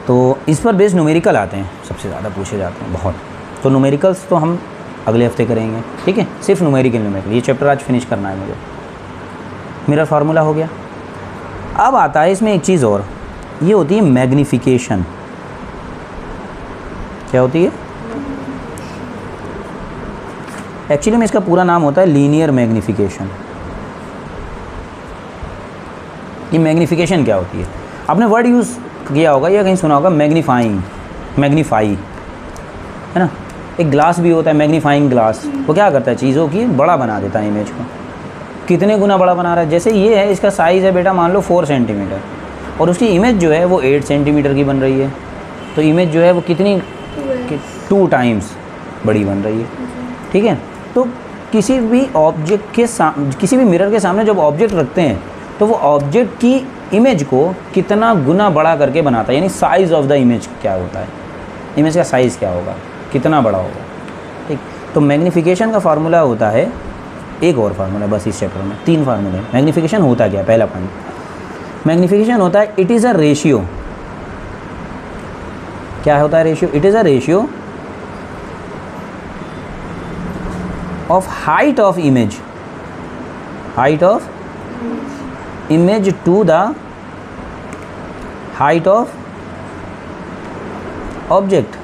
तो इस पर बेस्ड न्यूमेरिकल आते हैं, सबसे ज़्यादा पूछे जाते हैं बहुत। तो न्यूमेरिकल्स तो हम अगले हफ्ते करेंगे। ठीक है, सिर्फ न्यूमेरिकल, ये चैप्टर आज फिनिश करना है मुझे। मिरर फार्मूला हो गया। अब आता है इसमें एक चीज़ और, ये होती है मैग्नीफिकेशन। क्या होती है, एक्चुअली में इसका पूरा नाम होता है लीनियर मैग्नीफिकेशन। ये मैग्नीफिकेशन क्या होती है, आपने वर्ड यूज़ किया होगा या कहीं सुना होगा, मैग्नीफाइंग, मैग्नीफाई, है ना। एक ग्लास भी होता है, मैग्नीफाइंग ग्लास, वो क्या करता है, चीज़ों की बड़ा बना देता है इमेज को। कितने गुना बड़ा बना रहा है, जैसे ये है, इसका साइज़ है बेटा मान लो 4 सेंटीमीटर, और उसकी इमेज जो है वो 8 सेंटीमीटर की बन रही है, तो इमेज जो है वो कितनी 2 टाइम्स बड़ी बन रही है। ठीक है। तो किसी भी ऑब्जेक्ट के किसी भी मिरर के सामने जब ऑब्जेक्ट रखते हैं तो वो ऑब्जेक्ट की इमेज को कितना गुना बड़ा करके बनाता है, यानी साइज़ ऑफ द इमेज क्या होता है, इमेज का साइज़ क्या होगा, कितना बड़ा होगा। ठीक, तो मैग्नीफिकेशन का फार्मूला होता है, एक और फार्मूला है बस इस चैप्टर में, 3 फार्मूले हैं। मैग्नीफिकेशन होता क्या है, पहला पॉइंट, मैग्नीफिकेशन होता है इट इज़ अ रेशियो। क्या होता है ratio? It is a ratio of height of image to the height of object।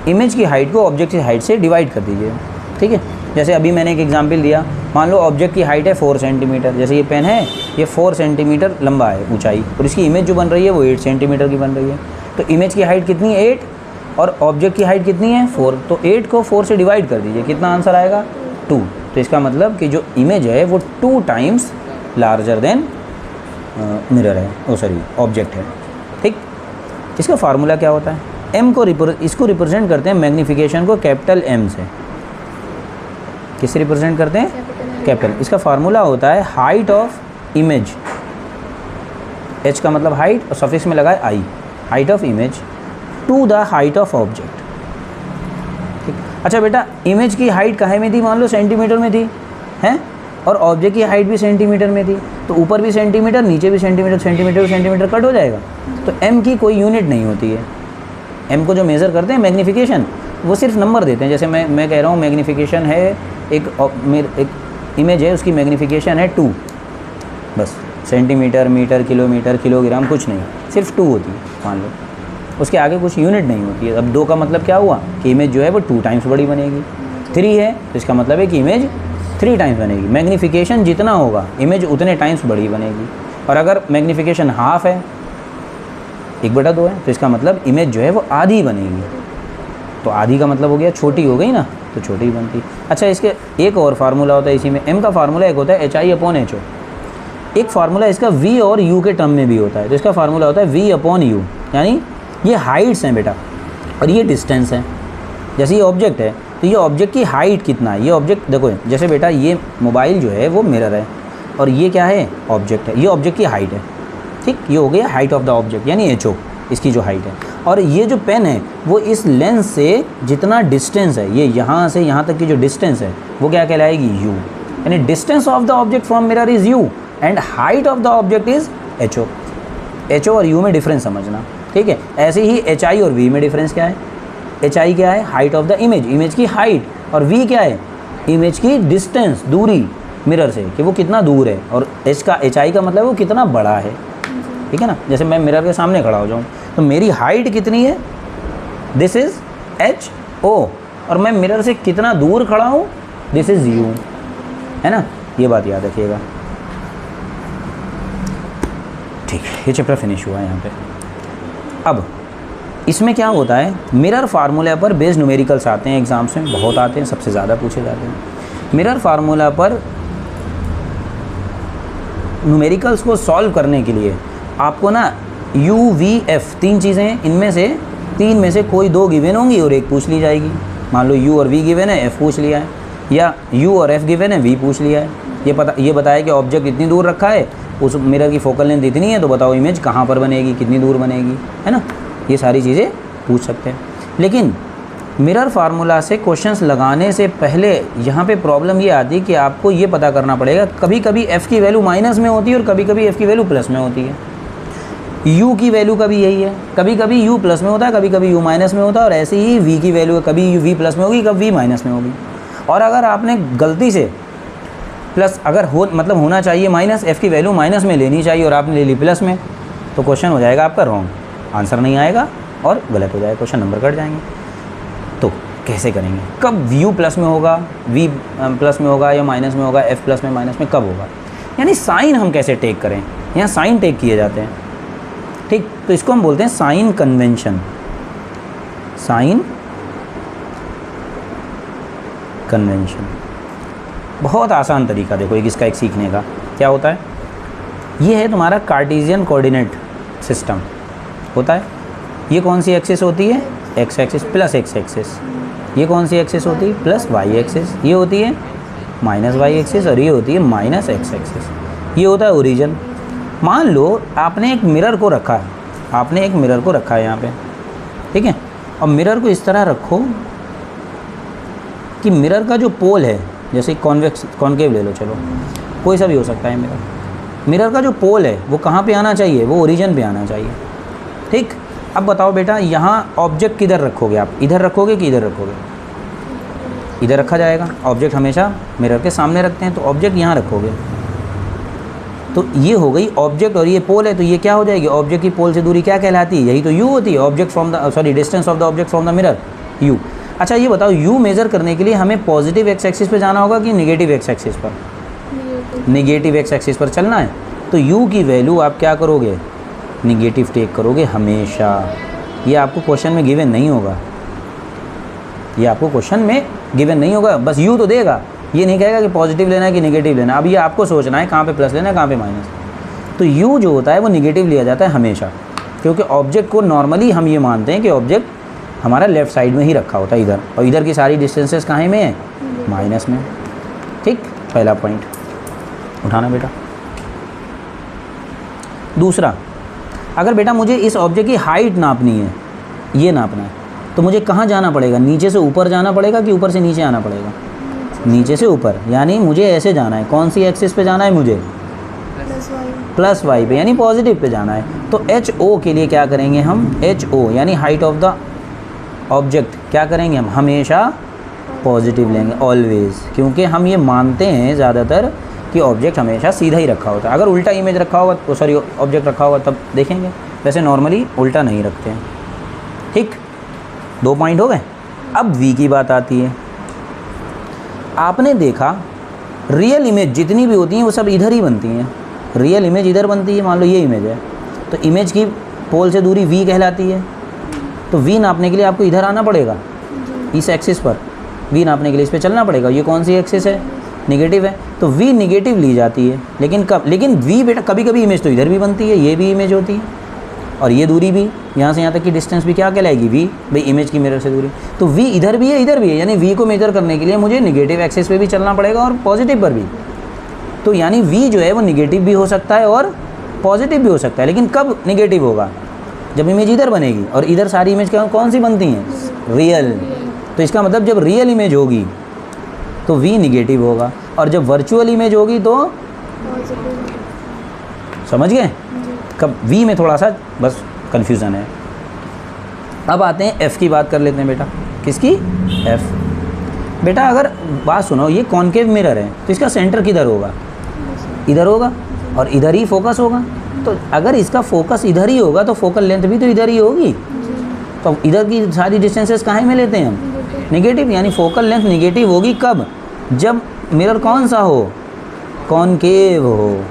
Image की हाइट को ऑब्जेक्ट की हाइट से डिवाइड कर दीजिए। ठीक है, जैसे अभी मैंने एक एग्जांपल दिया, मान लो ऑब्जेक्ट की हाइट है 4 सेंटीमीटर, जैसे ये पेन है ये 4 सेंटीमीटर लंबा है ऊंचाई, और इसकी इमेज जो बन रही है वो 8 सेंटीमीटर की बन रही है। तो इमेज की हाइट कितनी है 8 और ऑब्जेक्ट की हाइट कितनी है 4, तो 8 को 4 से डिवाइड कर दीजिए, कितना आंसर आएगा 2। तो इसका मतलब कि जो इमेज है वो 2 टाइम्स लार्जर देन मिरर है, ऑब्जेक्ट है। ठीक, इसका फार्मूला क्या होता है, एम को इसको रिप्रेजेंट करते हैं मैग्नीफिकेशन को कैपिटल एम से। किससे रिप्रेजेंट करते हैं? कैपिटल। इसका फार्मूला होता है हाइट ऑफ इमेज, एच का मतलब हाइट और सफिक्स में लगा है I, height of image to the height of object. ठीक, अच्छा बेटा इमेज की हाइट कहाँ में थी, मान लो सेंटीमीटर में थी हैं, और ऑब्जेक्ट की हाइट भी सेंटीमीटर में थी, तो ऊपर भी सेंटीमीटर नीचे भी सेंटीमीटर, सेंटीमीटर कट हो जाएगा। तो एम की कोई यूनिट नहीं होती है। एम को जो मेज़र करते हैं मैग्नीफिकेशन, वो सिर्फ नंबर देते हैं। जैसे मैं कह रहा हूँ मैग्नीफिकेशन है एक इमेज है, उसकी मैग्नीफिकेशन है 2, बस सेंटीमीटर, मीटर, किलोमीटर, किलोग्राम कुछ नहीं, सिर्फ 2 होती है मान लो, उसके आगे कुछ यूनिट नहीं होती है। अब 2 का मतलब क्या हुआ कि इमेज जो है वो 2 टाइम्स बड़ी बनेगी। 3 है तो इसका मतलब है कि इमेज 3 टाइम्स बनेगी। मैग्नीफिकेशन जितना होगा इमेज उतने टाइम्स बड़ी बनेगी। और अगर मैग्नीफिकेशन हाफ है, 1/2 है, तो इसका मतलब इमेज जो है वो आधी बनेगी। तो आधी का मतलब हो गया छोटी हो गई ना, तो छोटी ही बनती। अच्छा, इसके एक और फार्मूला होता है इसी में, एम का फार्मूला एक होता है HI/HO। एक फार्मूला इसका V और U के टर्म में भी होता है। तो इसका फार्मूला होता है V/U, यानी ये हाइट्स हैं बेटा और ये डिस्टेंस है। जैसे ये ऑब्जेक्ट है तो ये ऑब्जेक्ट की हाइट कितना है, ये ऑब्जेक्ट देखो, जैसे बेटा ये मोबाइल जो है वो मिरर है और ये क्या है ऑब्जेक्ट है, ये ऑब्जेक्ट की हाइट है। ठीक, ये हो गया हाइट ऑफ द ऑब्जेक्ट यानी HO, इसकी जो हाइट है। और ये जो पेन है वो इस लेंस से जितना डिस्टेंस है, ये यहाँ से यहाँ तक की जो डिस्टेंस है वो क्या कहलाएगी U, यानी distance of the object from mirror is U and height of the object is HO। HO और U में डिफरेंस समझना, ठीक है। ऐसे ही HI और V में डिफरेंस क्या है, HI क्या है height of the image, image की हाइट, और V क्या है इमेज की डिस्टेंस, दूरी मिरर से कि वो कितना दूर है, और HI का मतलब वो कितना बड़ा है। ठीक है ना, जैसे मैं मिरर के सामने खड़ा हो जाऊँ तो मेरी हाइट कितनी है, दिस इज़ HO, और मैं मिरर से कितना दूर खड़ा हूँ, दिस इज़ U, है ना, ये बात याद रखिएगा। ठीक है, ये चैप्टर फिनिश हुआ है यहाँ पे। अब इसमें क्या होता है, मिरर फार्मूला पर बेस्ड न्यूमेरिकल्स आते हैं एग्जाम्स में, बहुत आते हैं, सबसे ज़्यादा पूछे जाते हैं। मिरर फार्मूला पर न्यूमेरिकल्स को सॉल्व करने के लिए आपको ना U, V, F 3 चीज़ें हैं, इनमें से 3 में से कोई 2 गिवन होंगी और 1 पूछ ली जाएगी। मान लो U और V गिवन है, F पूछ लिया है, या U और F गिवन है, V पूछ लिया है। ये बताया कि ऑब्जेक्ट इतनी दूर रखा है, उस मिरर की फोकल लेंथ इतनी है, तो बताओ इमेज कहाँ पर बनेगी, कितनी दूर बनेगी, है ना, ये सारी चीज़ें पूछ सकते हैं। लेकिन मिरर फार्मूला से क्वेश्चंस लगाने से पहले यहाँ पे प्रॉब्लम ये आती है कि आपको ये पता करना पड़ेगा, कभी कभी F की वैल्यू माइनस में होती है और कभी कभी F की वैल्यू प्लस में होती है। U की वैल्यू कभी यही है, कभी कभी U प्लस में होता है, कभी कभी U माइनस में होता है, और ऐसे ही V की वैल्यू कभी V प्लस में होगी, कभी V माइनस में होगी। और अगर आपने गलती से प्लस अगर मतलब होना चाहिए माइनस, F की वैल्यू माइनस में लेनी चाहिए और आपने ले ली प्लस में, तो क्वेश्चन हो जाएगा आपका रॉन्ग, आंसर नहीं आएगा और गलत हो जाएगा, क्वेश्चन नंबर कट जाएंगे। तो कैसे करेंगे, कब U प्लस में होगा, V प्लस में होगा या माइनस में होगा, F प्लस में माइनस में कब होगा, यानी साइन हम कैसे टेक करें, यहाँ साइन टेक किए जाते हैं। ठीक, तो इसको हम बोलते हैं साइन कन्वेंशन। साइन कन्वेंशन बहुत आसान तरीका देखो इसका एक सीखने का। क्या होता है, ये है तुम्हारा कार्टेशियन कोऑर्डिनेट सिस्टम होता है। ये कौन सी एक्सिस होती है, X axis plus X axis, ये कौन सी एक्सिस होती है? Plus Y axis. ये होती है माइनस वाई एक्सिस और ये होती है माइनस एक्स एक्सिस। ये होता है ओरिजिन। मान लो आपने एक मिरर को रखा है, आपने एक मिरर को रखा है यहाँ पे, ठीक है। और मिरर को इस तरह रखो कि मिरर का जो पोल है, जैसे कॉन्वेक्स कॉन्केव ले लो, चलो कोई सा भी हो सकता है मिरर, मिरर का जो पोल है वो कहाँ पे आना चाहिए? वो ओरिजिन पे आना चाहिए, ठीक। अब बताओ बेटा, यहाँ ऑब्जेक्ट किधर रखोगे आप? इधर रखोगे कि इधर रखोगे? इधर रखा जाएगा। ऑब्जेक्ट हमेशा मिरर के सामने रखते हैं, तो ऑब्जेक्ट यहाँ रखोगे। तो ये हो गई ऑब्जेक्ट और ये पोल है, तो ये क्या हो जाएगी? ऑब्जेक्ट की पोल से दूरी क्या कहलाती है? यही तो यू होती है। Object from the distance of the object from the mirror, you. अच्छा ये बताओ, यू मेज़र करने के लिए हमें पॉजिटिव एक्स एक्सिस पे जाना होगा कि नेगेटिव एक्स एक्सिस पर? नेगेटिव एक्स एक्सिस पर चलना है। तो यू की वैल्यू आप क्या करोगे? नेगेटिव टेक करोगे हमेशा। ये आपको क्वेश्चन में गिवन नहीं होगा, ये आपको क्वेश्चन में गिवन नहीं होगा। बस यू तो देगा, ये नहीं कहेगा कि पॉजिटिव लेना है कि नेगेटिव लेना है। अब ये आपको सोचना है कहाँ पे प्लस लेना है, कहाँ पे माइनस। तो यू जो होता है वो नेगेटिव लिया जाता है हमेशा, क्योंकि ऑब्जेक्ट को नॉर्मली हम ये मानते हैं कि ऑब्जेक्ट हमारा लेफ़्ट साइड में ही रखा होता है इधर, और इधर की सारी डिस्टेंसेस कहाँ में है? माइनस में, ठीक। पहला पॉइंट उठाना बेटा। दूसरा, अगर बेटा मुझे इस ऑब्जेक्ट की हाइट नापनी है, ये नापना है, तो मुझे कहाँ जाना पड़ेगा? नीचे से ऊपर जाना पड़ेगा कि ऊपर से नीचे आना पड़ेगा? नीचे से ऊपर, यानी मुझे ऐसे जाना है। कौन सी एक्सिस पे जाना है मुझे? प्लस वाई पे, यानी पॉजिटिव पे जाना है। तो एच ओ के लिए क्या करेंगे हम? एच ओ यानी हाइट ऑफ द ऑब्जेक्ट क्या करेंगे हम? हमेशा पॉजिटिव लेंगे, ऑलवेज, क्योंकि हम ये मानते हैं ज़्यादातर कि ऑब्जेक्ट हमेशा सीधा ही रखा होता है। अगर उल्टा इमेज रखा होगा, तो सॉरी ऑब्जेक्ट रखा होगा, तब देखेंगे। वैसे नॉर्मली उल्टा नहीं रखते हैं, ठीक। 2 पॉइंट हो गए। अब वी की बात आती है। आपने देखा रियल इमेज जितनी भी होती हैं वो सब इधर ही बनती हैं। रियल इमेज इधर बनती है। मान लो ये इमेज है, तो इमेज की पोल से दूरी वी कहलाती है। तो वी नापने के लिए आपको इधर आना पड़ेगा, इस एक्सिस पर वी नापने के लिए इस पर चलना पड़ेगा। ये कौन सी एक्सिस है? नेगेटिव है, तो वी नेगेटिव ली जाती है। लेकिन कब? लेकिन वी बेटा कभी कभी इमेज तो इधर भी बनती है, ये भी इमेज होती है, और ये दूरी भी, यहाँ से यहाँ तक की डिस्टेंस भी क्या कहलाएगी? वी, भाई इमेज की मिरर से दूरी। तो वी इधर भी है, इधर भी है, यानी वी को मेजर करने के लिए मुझे नेगेटिव एक्सिस पे भी चलना पड़ेगा और पॉजिटिव पर भी। तो यानी वी जो है वो नेगेटिव भी हो सकता है और पॉजिटिव भी हो सकता है। लेकिन कब नेगेटिव होगा? जब इमेज इधर बनेगी, और इधर सारी इमेज कौन सी बनती हैं? रियल। तो इसका मतलब जब रियल इमेज होगी तो वी नेगेटिव होगा, और जब वर्चुअल इमेज होगी तो समझ गए? कब वी में थोड़ा सा बस कन्फ्यूज़न है। अब आते हैं एफ़ की बात कर लेते हैं बेटा। किसकी? एफ़। बेटा अगर बात सुनो, ये कॉन्केव मिरर है, तो इसका सेंटर किधर होगा? इधर होगा, और इधर ही फोकस होगा। तो अगर इसका फोकस इधर ही होगा तो फोकल लेंथ भी तो इधर ही होगी। तो इधर की सारी डिस्टेंसेस कहाँ में लेते हैं हम? नेगेटिव, यानी फोकल लेंथ नेगेटिव होगी कब? जब मिरर कौन सा हो? कॉन्केव हो,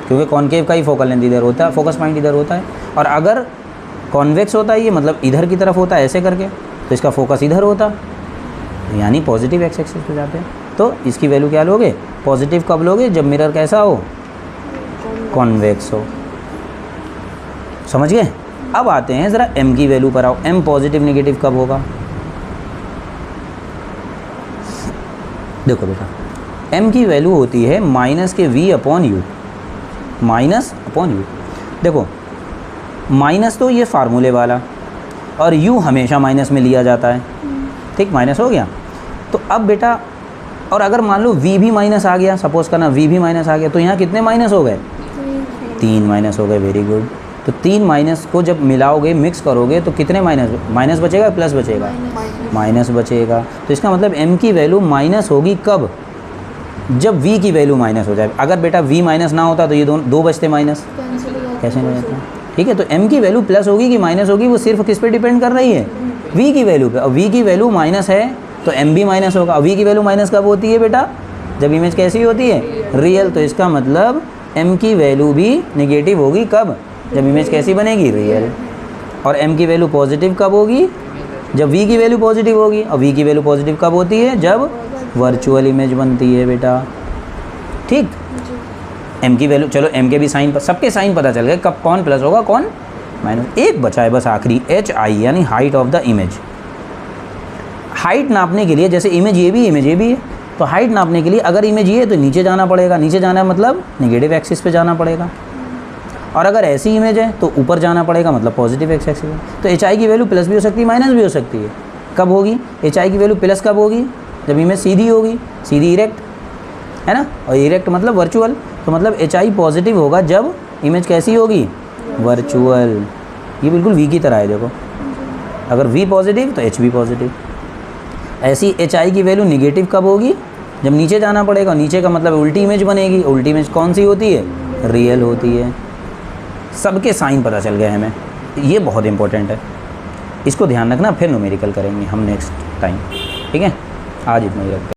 क्योंकि कॉन्केव का ही फोकल लेंथ इधर होता है, फोकस पॉइंट इधर होता है। और अगर कॉन्वेक्स होता है ये, मतलब इधर की तरफ होता है ऐसे करके, तो इसका फोकस इधर होता, यानी पॉजिटिव एक्स एक्सिस पे जाते हैं। तो इसकी वैल्यू क्या लोगे? पॉजिटिव कब लोगे? जब मिरर कैसा हो? कॉन्वेक्स हो। समझ गए? अब आते हैं ज़रा एम की वैल्यू पर आओ। एम पॉजिटिव नेगेटिव कब होगा? देखो बेटा, एम की वैल्यू होती है माइनस के V upon U, minus upon U. देखो माइनस तो ये फार्मूले वाला, और यू हमेशा माइनस में लिया जाता है, ठीक। माइनस हो गया। तो अब बेटा, और अगर मान लो वी भी माइनस आ गया, सपोज करना वी भी माइनस आ गया, तो यहाँ कितने माइनस हो गए? 3 माइनस हो गए। Very good. तो 3 माइनस को जब मिलाओगे, मिक्स करोगे, तो कितने माइनस बचेगा, प्लस बचेगा? माइनस बचेगा। तो इसका मतलब m की वैल्यू माइनस होगी कब? जब v की वैल्यू माइनस हो जाए। अगर बेटा v माइनस ना होता तो ये दो बचते माइनस, कैसे हो जाता? ठीक है। तो m की वैल्यू प्लस होगी कि माइनस होगी, वो सिर्फ किस पे डिपेंड कर रही है? v की वैल्यू पे। और v की वैल्यू माइनस है तो m भी माइनस होगा। और v की वैल्यू माइनस कब होती है बेटा? जब इमेज कैसी होती है? रियल। तो इसका मतलब m की वैल्यू भी नेगेटिव होगी कब? जब इमेज कैसी बनेगी? रियल। और m की वैल्यू पॉजिटिव कब होगी? जब v की वैल्यू पॉजिटिव होगी। और v की वैल्यू पॉजिटिव कब होती है? जब वर्चुअल इमेज बनती है बेटा, ठीक। m की वैल्यू, चलो m के भी साइन, सबके साइन पता चल गए, कब कौन प्लस होगा कौन माइनस। एक बचा है बस आखिरी, एच आई, यानी height of the image. Height नापने के लिए, जैसे इमेज ये भी है, तो हाइट नापने के लिए अगर इमेज ये है तो नीचे जाना पड़ेगा, नीचे जाना है मतलब नेगेटिव एक्सिस पे जाना पड़ेगा, और अगर ऐसी इमेज है तो ऊपर जाना पड़ेगा मतलब पॉजिटिव एक्सिस पे। तो एच आई की वैल्यू प्लस भी हो सकती है, माइनस भी हो सकती है। कब होगी एच आई की वैल्यू प्लस? कब होगी? जब इमेज सीधी होगी, सीधी इरेक्ट, है ना, और इरेक्ट मतलब वर्चुअल, तो मतलब एच आई पॉजिटिव होगा जब इमेज कैसी होगी? वर्चुअल। ये बिल्कुल वी की तरह है, देखो, अगर वी पॉजिटिव तो एच भी पॉजिटिव। ऐसी एच आई की वैल्यू निगेटिव कब होगी? जब नीचे जाना पड़ेगा, नीचे का मतलब उल्टी इमेज बनेगी। उल्टी इमेज कौन सी होती है? रियल होती है। सबके साइन पता चल गए हमें, ये बहुत इंपॉर्टेंट है, इसको ध्यान रखना। फिर न्यूमेरिकल करेंगे हम नेक्स्ट टाइम, ठीक है। आज इतना ही रखते हैं।